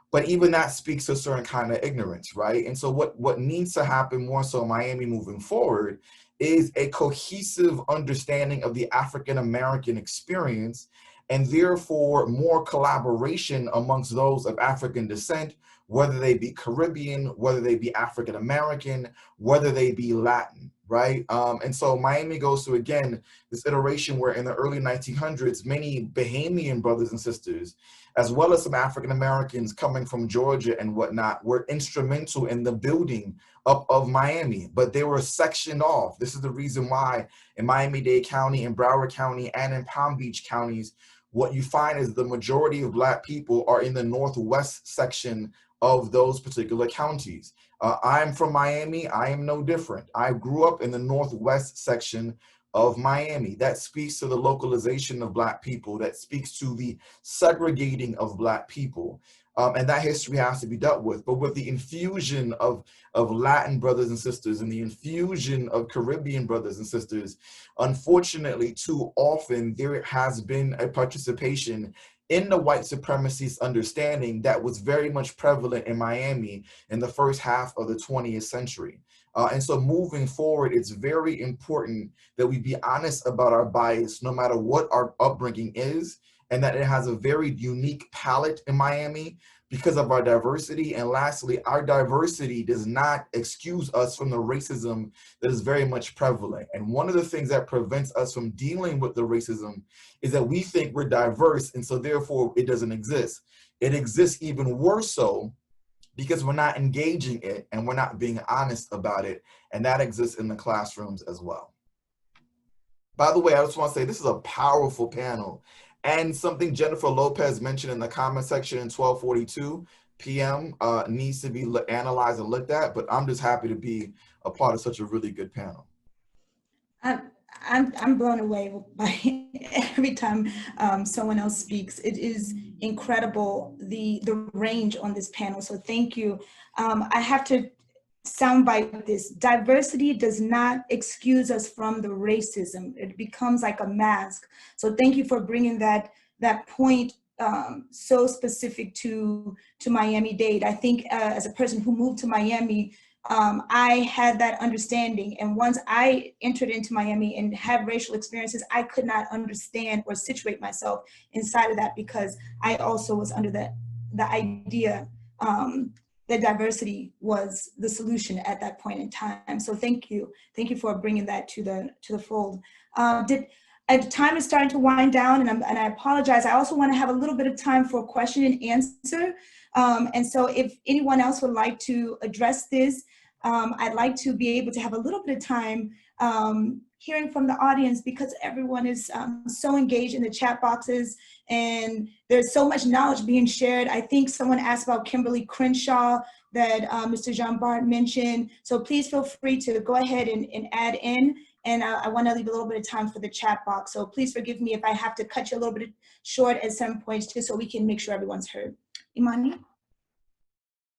But even that speaks to a certain kind of ignorance, right? And so what needs to happen more so in Miami moving forward is a cohesive understanding of the African-American experience, and therefore more collaboration amongst those of African descent, whether they be Caribbean, whether they be African-American, whether they be Latin, right? And so Miami goes through, again, this iteration where in the early 1900s, many Bahamian brothers and sisters, as well as some African-Americans coming from Georgia and whatnot, were instrumental in the building up of Miami, but they were sectioned off. This is the reason why in Miami-Dade County, in Broward County, and in Palm Beach counties, what you find is the majority of Black people are in the northwest section of those particular counties. I'm from Miami. I am no different. I grew up in the northwest section of Miami. That speaks to the localization of Black people. That speaks to the segregating of Black people. And that history has to be dealt with. But with the infusion of Latin brothers and sisters and the infusion of Caribbean brothers and sisters, unfortunately, too often there has been a participation in the white supremacist understanding that was very much prevalent in Miami in the first half of the 20th century. And so moving forward, it's very important that we be honest about our bias, no matter what our upbringing is, and that it has a very unique palette in Miami because of our diversity. And lastly, our diversity does not excuse us from the racism that is very much prevalent. And one of the things that prevents us from dealing with the racism is that we think we're diverse, and so therefore it doesn't exist. It exists even worse so because we're not engaging it and we're not being honest about it. And that exists in the classrooms as well. By the way, I just want to say this is a powerful panel. And something Jennifer Lopez mentioned in the comment section in 12:42 p.m. Needs to be analyzed and looked at, but I'm just happy to be a part of such a really good panel. I'm blown away by every time someone else speaks. It is incredible, the range on this panel. So thank you. I have to soundbite this. Diversity does not excuse us from the racism. It becomes like a mask. So thank you for bringing that point so specific to Miami-Dade. I think as a person who moved to Miami, I had that understanding. And once I entered into Miami and had racial experiences, I could not understand or situate myself inside of that, because I also was under the idea that diversity was the solution at that point in time. So thank you for bringing that to the fold. Time is starting to wind down, and I apologize. I also want to have a little bit of time for question and answer. And so if anyone else would like to address this, I'd like to be able to have a little bit of time hearing from the audience, because everyone is so engaged in the chat boxes and there's so much knowledge being shared. I think someone asked about Kimberl Crenshaw that Mr. Jean Bart mentioned. So please feel free to go ahead and add in. And I want to leave a little bit of time for the chat box. So please forgive me if I have to cut you a little bit short at some points, just so we can make sure everyone's heard. Imani?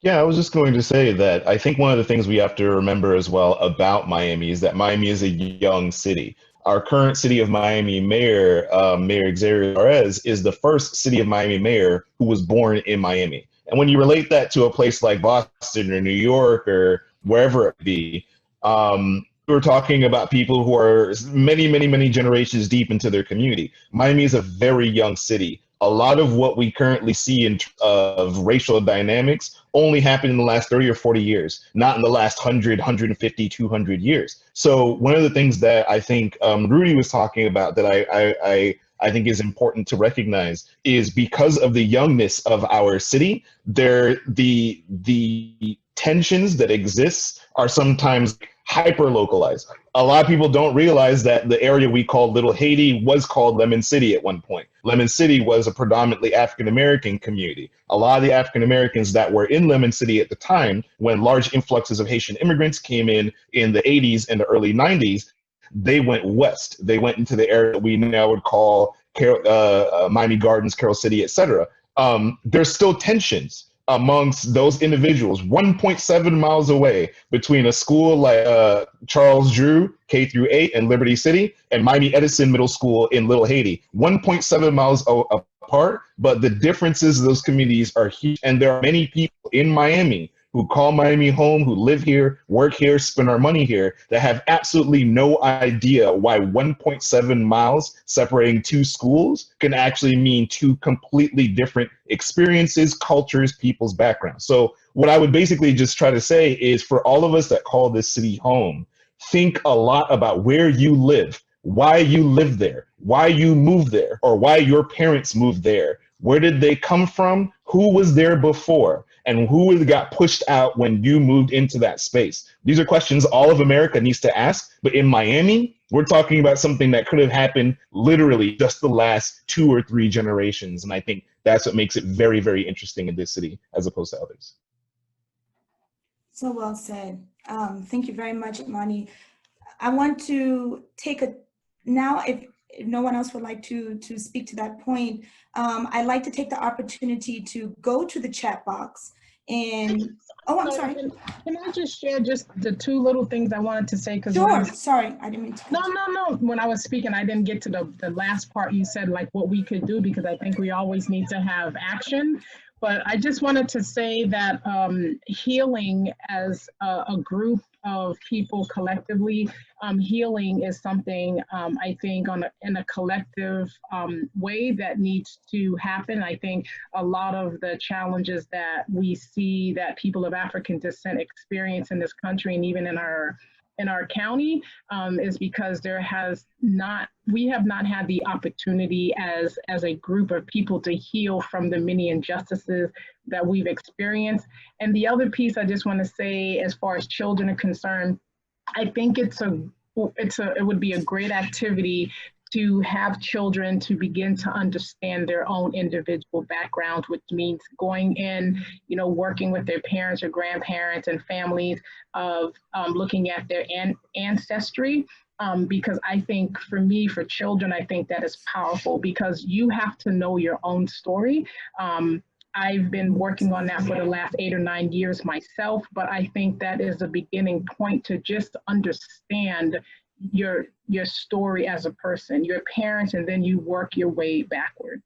Yeah, I was just going to say that I think one of the things we have to remember as well about Miami is that Miami is a young city. Our current city of Miami mayor, Mayor Xavier Torres, is the first city of Miami mayor who was born in Miami. And when you relate that to a place like Boston or New York or wherever it be, we're talking about people who are many, many, many generations deep into their community. Miami is a very young city. A lot of what we currently see in of racial dynamics only happened in the last 30 or 40 years, not in the last 100, 150, 200 years. So one of the things that I think Rudy was talking about that I think is important to recognize is because of the youngness of our city, the tensions that exist are sometimes hyper localized. A lot of people don't realize that the area we call Little Haiti was called Lemon City at one point. Lemon City was a predominantly African-American community. A lot of the African-Americans that were in Lemon City at the time, when large influxes of Haitian immigrants came in the 80s and the early 90s, they went west. They went into the area that we now would call Miami Gardens, Carroll City, etc. There's still tensions amongst those individuals 1.7 miles away between a school like Charles Drew K through 8 in Liberty City and Miami Edison Middle School in Little Haiti, 1.7 miles apart, but the differences of those communities are huge. And there are many people in Miami who call Miami home, who live here, work here, spend our money here, that have absolutely no idea why 1.7 miles separating two schools can actually mean two completely different experiences, cultures, people's backgrounds. So what I would basically just try to say is, for all of us that call this city home, think a lot about where you live, why you live there, why you moved there, or why your parents moved there. Where did they come from? Who was there before? And who got pushed out when you moved into that space? These are questions all of America needs to ask. But in Miami, we're talking about something that could have happened literally just the last 2 or 3 generations. And I think that's what makes it very, very interesting in this city as opposed to others. So well said. Thank you very much, Imani. I want to take now, if no one else would like to speak to that point, I'd like to take the opportunity to go to the chat box and, oh, I'm sorry. Can I just share just the 2 little things I wanted to say? Sure, sorry, I didn't mean to. No. When I was speaking, I didn't get to the last part you said, like what we could do, because I think we always need to have action. But I just wanted to say that healing as a group of people collectively, healing is something I think in a collective way that needs to happen. I think a lot of the challenges that we see that people of African descent experience in this country and even in our county is because we have not had the opportunity as a group of people to heal from the many injustices that we've experienced. And the other piece I just want to say, as far as children are concerned, I think it would be a great activity to have children to begin to understand their own individual backgrounds, which means going in, working with their parents or grandparents and families of looking at their ancestry Because I think for me, for children, I think that is powerful because you have to know your own story. I've been working on that for the last 8 or 9 years myself, but I think that is a beginning point to just understand your story as a person, your parents, and then you work your way backwards.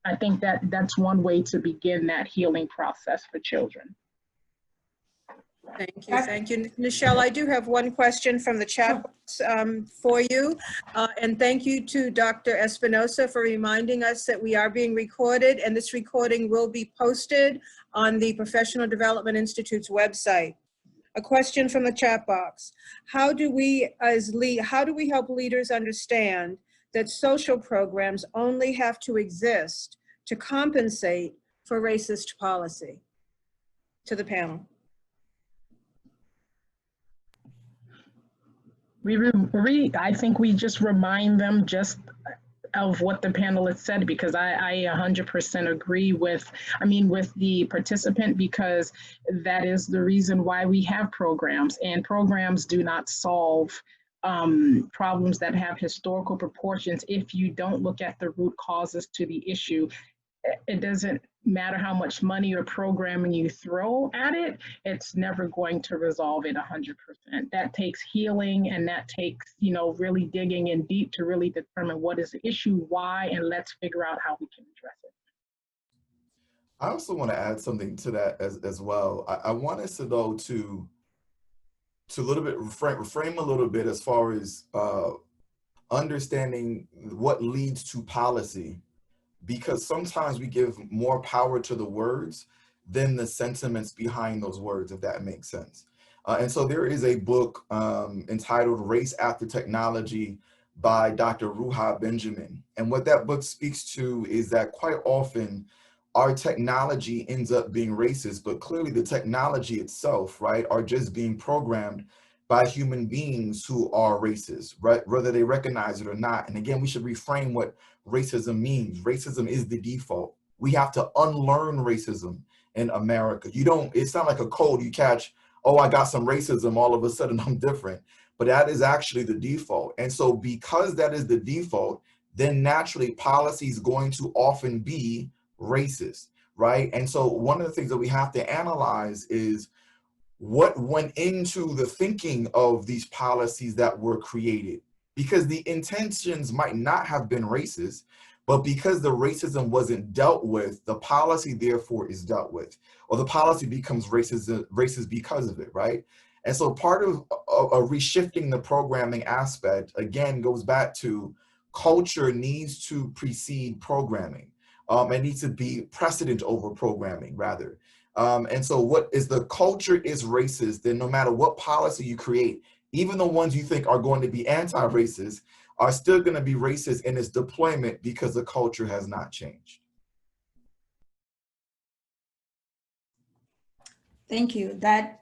I think that that's one way to begin that healing process for children. Thank you. Thank you. Michelle, I do have one question from the chat box for you. And thank you to Dr. Espinosa for reminding us that we are being recorded, and this recording will be posted on the Professional Development Institute's website. A question from the chat box. How do we help leaders understand that social programs only have to exist to compensate for racist policy? To the panel. I think we just remind them just of what the panelists said, because I 100% agree with the participant, because that is the reason why we have programs, and programs do not solve problems that have historical proportions if you don't look at the root causes to the issue. It doesn't matter how much money or programming you throw at it, it's never going to resolve it 100%. That takes healing, and that takes, really digging in deep to really determine what is the issue, why, and let's figure out how we can address it. I also want to add something to that as well. I want us to go to a little bit, reframe a little bit as far as understanding what leads to policy, because sometimes we give more power to the words than the sentiments behind those words, if that makes sense. And so there is a book entitled Race After Technology by Dr. Ruha Benjamin. And what that book speaks to is that quite often our technology ends up being racist, but clearly the technology itself, right, are just being programmed by human beings who are racist, right, whether they recognize it or not. And again, we should reframe what racism means. Racism is the default. We have to unlearn racism in America. It's not like a cold you catch, oh, I got some racism, all of a sudden I'm different. But that is actually the default. And so because that is the default, then naturally policy is going to often be racist, right? And so one of the things that we have to analyze is what went into the thinking of these policies that were created, because the intentions might not have been racist, but because the racism wasn't dealt with, the policy therefore is dealt with, or the policy becomes racist because of it, right? And so part of reshifting the programming aspect, again, goes back to culture needs to precede programming. It needs to be precedent over programming, rather. And so what is the culture is racist, then no matter what policy you create, even the ones you think are going to be anti-racist are still going to be racist in its deployment because the culture has not changed. Thank you. That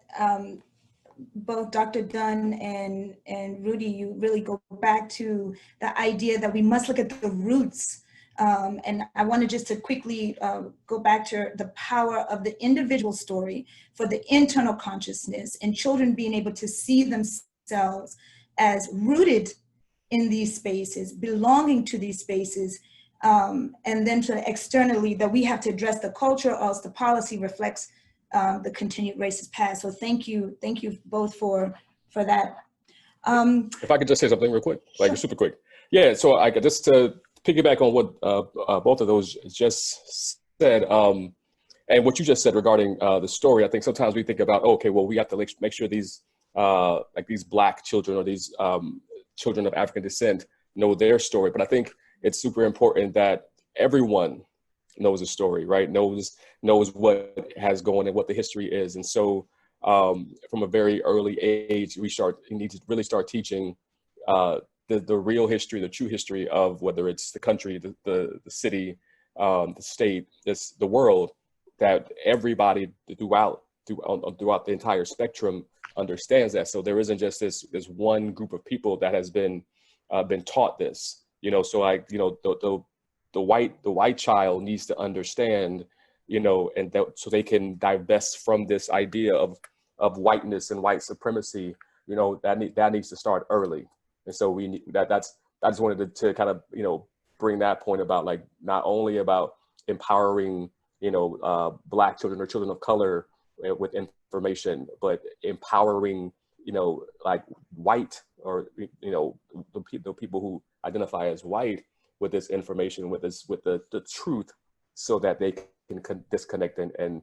both Dr. Dunn and Rudy, you really go back to the idea that we must look at the roots. And I wanted just to quickly go back to the power of the individual story for the internal consciousness, and children being able to see themselves as rooted in these spaces, belonging to these spaces, and then to externally that we have to address the culture, or else the policy reflects the continued racist past. So thank you both for that. If I could just say something real quick, like super quick. Yeah, so I could just piggyback on what both of those just said, and what you just said regarding the story. I think sometimes we think about, okay, well, we have to make sure these like these Black children or these children of African descent know their story. But I think it's super important that everyone knows a story, right? Knows what has gone and what the history is. And so from a very early age, we need to really start teaching the real history, the true history of whether it's the country, the city, the state, the world, that everybody throughout the entire spectrum understands that. So there isn't just this one group of people that has been taught this, so the white child needs to understand, and so they can divest from this idea of whiteness and white supremacy, that needs to start early. And so I just wanted to kind of, bring that point about like, not only about empowering, Black children or children of color with information, but empowering, like white or, the people who identify as white with this information, with the truth, so that they can disconnect and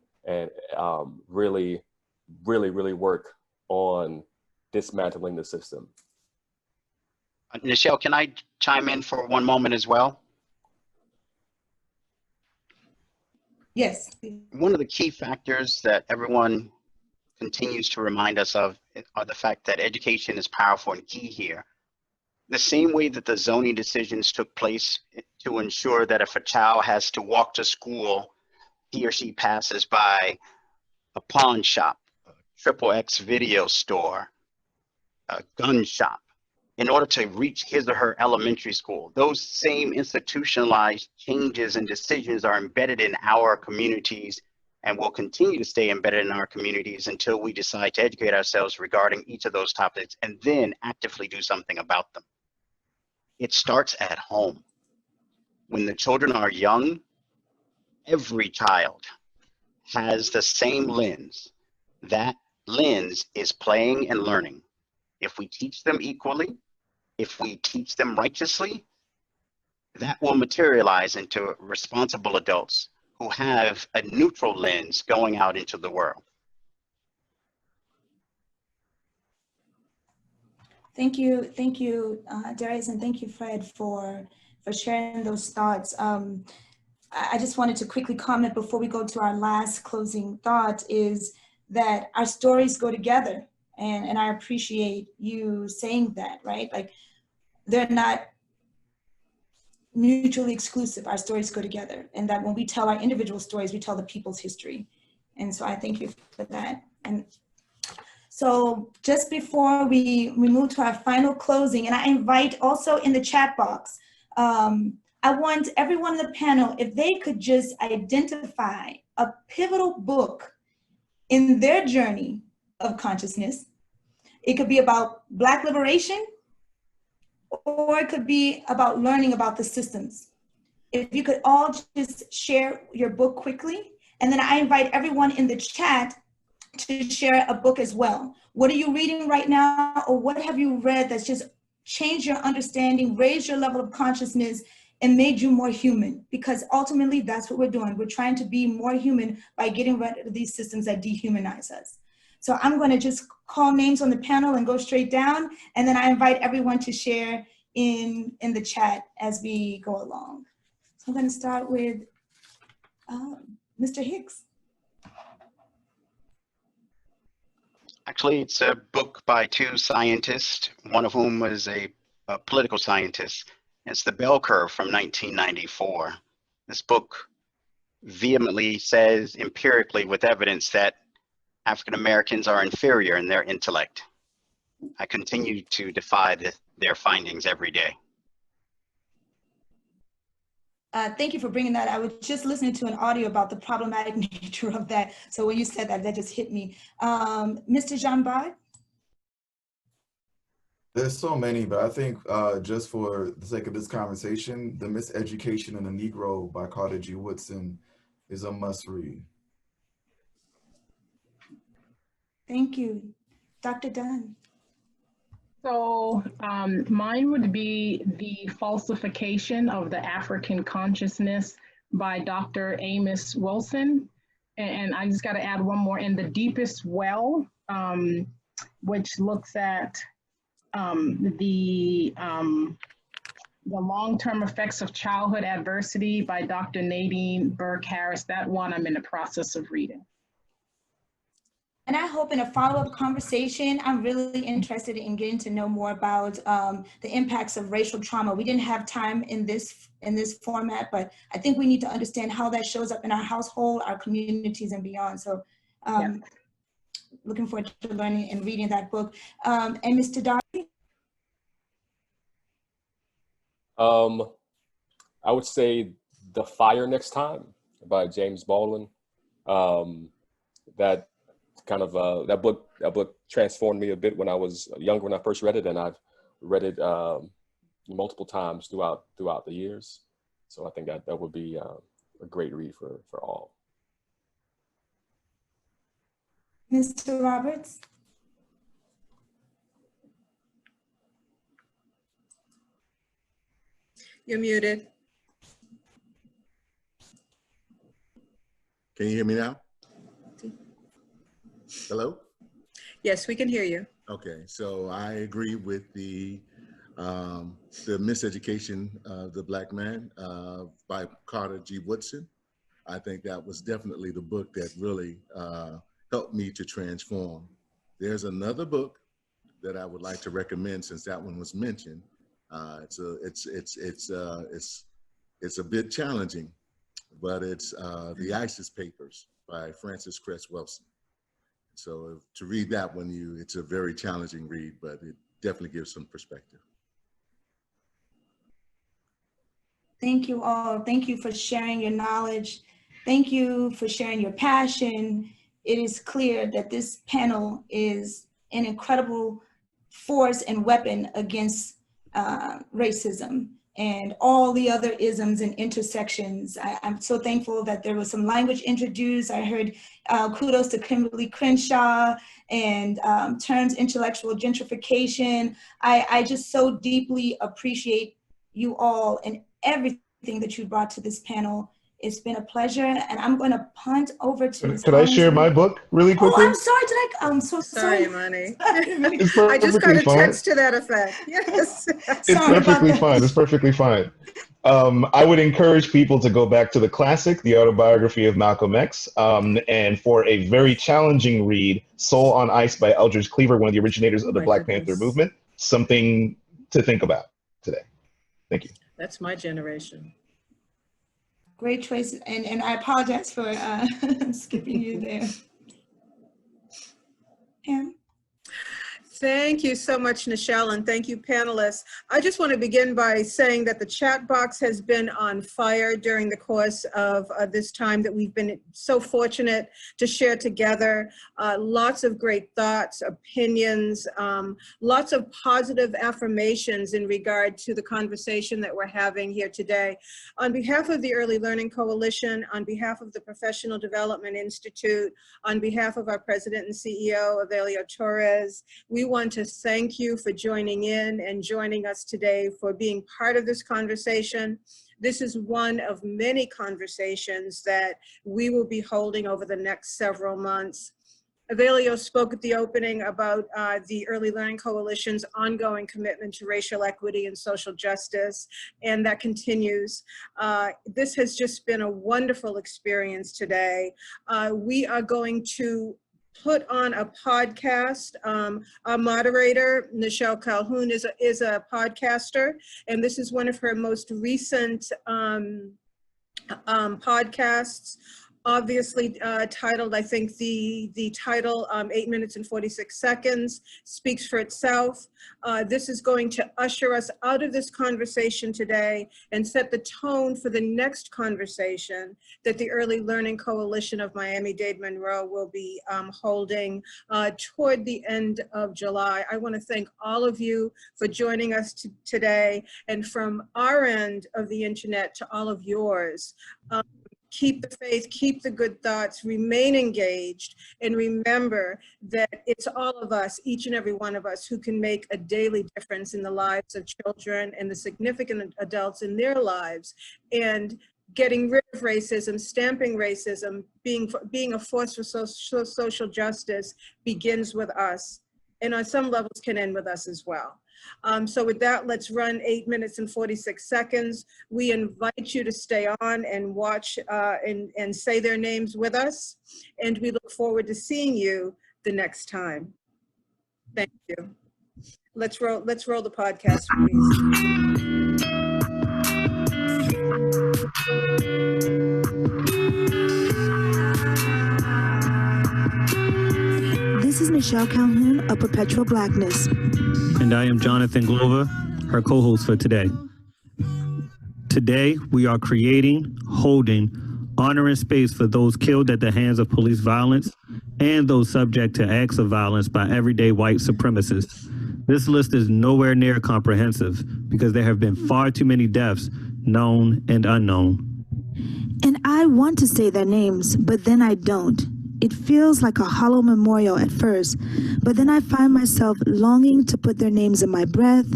really work on dismantling the system. Nichelle, can I chime in for one moment as well? Yes. One of the key factors that everyone continues to remind us of are the fact that education is powerful and key here. The same way that the zoning decisions took place to ensure that if a child has to walk to school, he or she passes by a pawn shop, a XXX video store, a gun shop, in order to reach his or her elementary school. Those same institutionalized changes and decisions are embedded in our communities and will continue to stay embedded in our communities until we decide to educate ourselves regarding each of those topics and then actively do something about them. It starts at home. When the children are young, every child has the same lens. That lens is playing and learning. If we teach them equally, if we teach them righteously, that will materialize into responsible adults who have a neutral lens going out into the world. Thank you, Darius, and thank you, Fred, for sharing those thoughts. I just wanted to quickly comment before we go to our last closing thought, is that our stories go together. And I appreciate you saying that, right? Like, they're not mutually exclusive. Our stories go together. And that when we tell our individual stories, we tell the people's history. And so I thank you for that. And so just before we move to our final closing, and I invite also in the chat box, I want everyone on the panel, if they could just identify a pivotal book in their journey of consciousness. It could be about Black liberation, or it could be about learning about the systems. If you could all just share your book quickly, and then I invite everyone in the chat to share a book as well. What are you reading right now, or what have you read that's just changed your understanding, raised your level of consciousness, and made you more human? Because ultimately that's what we're doing. We're trying to be more human by getting rid of these systems that dehumanize us. So I'm going to just call names on the panel and go straight down, and then I invite everyone to share in the chat as we go along. So I'm going to start with Mr. Hicks. Actually, it's a book by two scientists, one of whom was a political scientist. It's The Bell Curve from 1994. This book vehemently says empirically with evidence that African Americans are inferior in their intellect. I continue to defy their findings every day. Thank you for bringing that. I was just listening to an audio about the problematic nature of that. So when you said that, that just hit me. Mr. Jean Bard? There's so many, but I think just for the sake of this conversation, The Miseducation in the Negro by Carter G. Woodson is a must read. Thank you. Dr. Dunn. So mine would be The Falsification of the African Consciousness by Dr. Amos Wilson. And I just got to add one more, in The Deepest Well, which looks at the long-term effects of childhood adversity by Dr. Nadine Burke Harris. That one I'm in the process of reading. And I hope in a follow-up conversation, I'm really interested in getting to know more about the impacts of racial trauma. We didn't have time in this format, but I think we need to understand how that shows up in our household, our communities, and beyond. So looking forward to learning and reading that book. And Mr. Darby? I would say The Fire Next Time by James Baldwin. That kind of that book transformed me a bit when I was younger, when I first read it, and I've read it multiple times throughout the years. So I think that would be a great read for all. Mr. Roberts? You're muted. Can you hear me now? Hello? Yes, we can hear you. Okay, so I agree with the Miseducation of the Black Man by Carter G. Woodson. I think that was definitely the book that really helped me to transform. There's another book that I would like to recommend since that one was mentioned. It's a bit challenging, but it's The ISIS Papers by Frances Cress Welsing. So to read that one, it's a very challenging read, but it definitely gives some perspective. Thank you all. Thank you for sharing your knowledge. Thank you for sharing your passion. It is clear that this panel is an incredible force and weapon against racism and all the other isms and intersections. I'm so thankful that there was some language introduced. I heard kudos to Kimberl Crenshaw and terms intellectual gentrification. I just so deeply appreciate you all and everything that you brought to this panel. It's been a pleasure, and I'm going to punt over to. Could I share my book really quickly? Oh, I'm sorry. I'm so sorry. Sorry, Money. It's I just got a fine. text to that effect. Yes. It's perfectly fine. It's perfectly fine. I would encourage people to go back to the classic, The Autobiography of Malcolm X, and for a very challenging read, Soul on Ice by Eldridge Cleaver, one of the originators of the Black Panther movement. Something to think about today. Thank you. That's my generation. Great choices, and I apologize for skipping you there. Pam? Thank you so much, Nichelle, and thank you, panelists. I just want to begin by saying that the chat box has been on fire during the course of this time that we've been so fortunate to share together. Lots of great thoughts, opinions, lots of positive affirmations in regard to the conversation that we're having here today. On behalf of the Early Learning Coalition, on behalf of the Professional Development Institute, on behalf of our President and CEO, Avelio Torres, we want to thank you for joining in and joining us today, for being part of this conversation. This is one of many conversations that we will be holding over the next several months. Avelio spoke at the opening about the Early Learning Coalition's ongoing commitment to racial equity and social justice, and that continues. This has just been a wonderful experience today. We are going to put on a podcast. Our moderator, Nichelle Calhoun, is a podcaster, and this is one of her most recent podcasts. Obviously titled, I think the title, 8 minutes and 46 seconds, speaks for itself. This is going to usher us out of this conversation today and set the tone for the next conversation that the Early Learning Coalition of Miami-Dade Monroe will be holding toward the end of July. I want to thank all of you for joining us today, and from our end of the internet to all of yours. Keep the faith, keep the good thoughts, remain engaged, and remember that it's all of us, each and every one of us, who can make a daily difference in the lives of children and the significant adults in their lives. And getting rid of racism, stamping racism, being a force for social justice begins with us, and on some levels can end with us as well. So with that, let's run 8 minutes and 46 seconds. We invite you to stay on and watch and say their names with us. And we look forward to seeing you the next time. Thank you. Let's roll the podcast, please. This is Nichelle Calhoun of Perpetual Blackness. And I am Jonathan Glover, her co-host for today. Today, we are creating, holding, honoring space for those killed at the hands of police violence and those subject to acts of violence by everyday white supremacists. This list is nowhere near comprehensive because there have been far too many deaths, known and unknown. And I want to say their names, but then I don't. It feels like a hollow memorial at first, but then I find myself longing to put their names in my breath,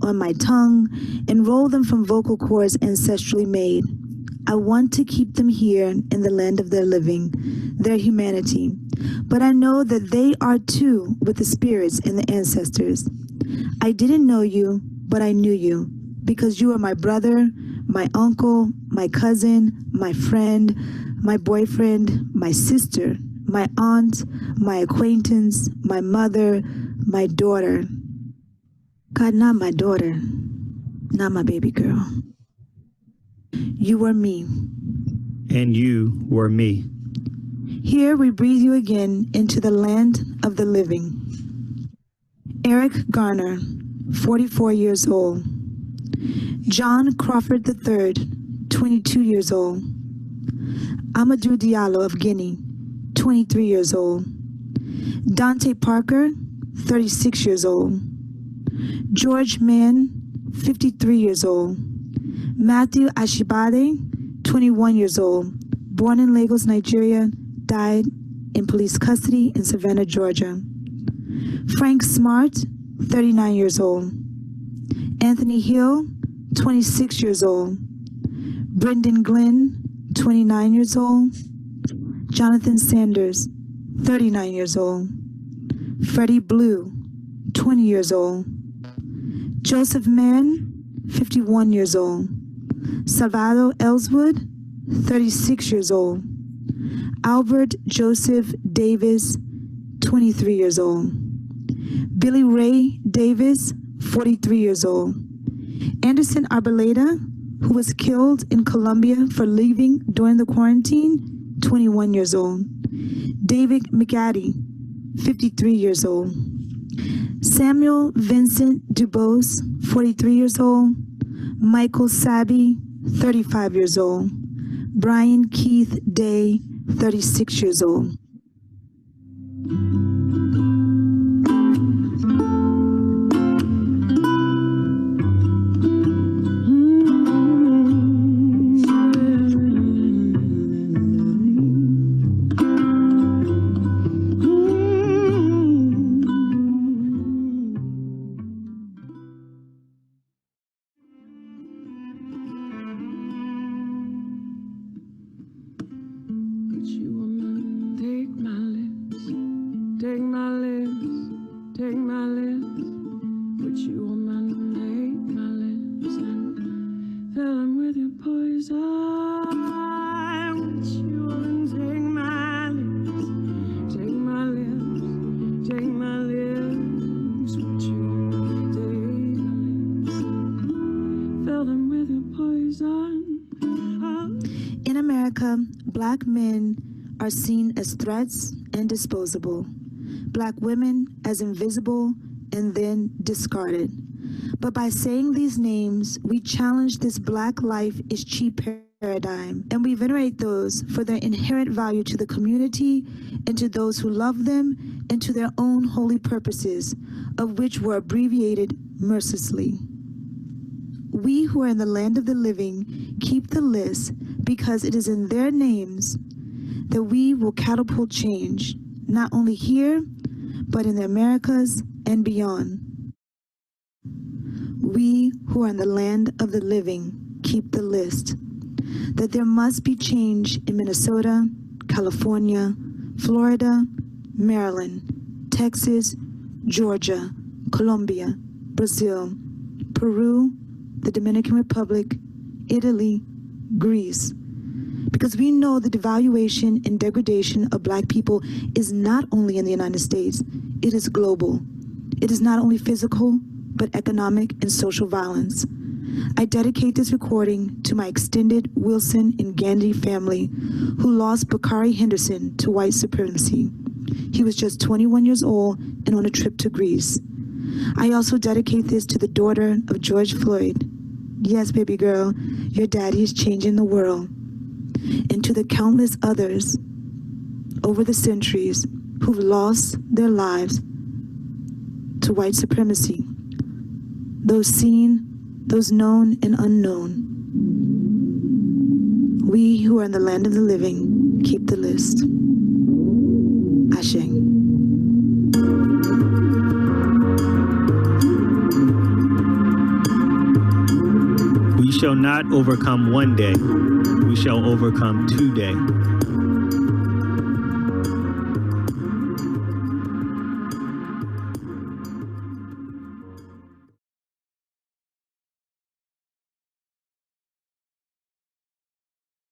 on my tongue, and roll them from vocal cords ancestrally made. I want to keep them here in the land of their living, their humanity. But I know that they are too with the spirits and the ancestors. I didn't know you, but I knew you, because you are my brother, my uncle, my cousin, my friend, my boyfriend, my sister, my aunt, my acquaintance, my mother, my daughter. God, not my daughter, not my baby girl. You were me. And you were me. Here we breathe you again into the land of the living. Eric Garner, 44 years old. John Crawford III, 22 years old. Amadou Diallo of Guinea, 23 years old. Dante Parker, 36 years old. George Mann, 53 years old. Matthew Ashibade, 21 years old. Born in Lagos, Nigeria, died in police custody in Savannah, Georgia. Frank Smart, 39 years old. Anthony Hill, 26 years old. Brendan Glenn, 29 years old. Jonathan Sanders, 39 years old. Freddie Blue, 20 years old. Joseph Mann, 51 years old. Salvador Ellswood, 36 years old. Albert Joseph Davis, 23 years old. Billy Ray Davis, 43 years old. Anderson Arboleda, who was killed in Colombia for leaving during the quarantine, 21 years old. David McAddy, 53 years old. Samuel Vincent Dubose, 43 years old. Michael Sabi, 35 years old. Brian Keith Day, 36 years old. In America, Black men are seen as threats and disposable. Black women as invisible and then discarded. But by saying these names, we challenge this Black life is cheap paradigm, and we venerate those for their inherent value to the community and to those who love them and to their own holy purposes, of which were abbreviated mercilessly. We who are in the land of the living keep the list because it is in their names that we will catapult change, not only here, but in the Americas and beyond. We who are in the land of the living keep the list that there must be change in Minnesota, California, Florida, Maryland, Texas, Georgia, Colombia, Brazil, Peru, the Dominican Republic, Italy, Greece. Because we know the devaluation and degradation of Black people is not only in the United States, it is global. It is not only physical, but economic and social violence. I dedicate this recording to my extended Wilson and Gandhi family who lost Bakari Henderson to white supremacy. He was just 21 years old and on a trip to Greece. I also dedicate this to the daughter of George Floyd. Yes, baby girl, your daddy is changing the world. And to the countless others over the centuries who've lost their lives to white supremacy. Those seen, those known and unknown. We who are in the land of the living keep the list. Ashe. We shall not overcome one day. We shall overcome today.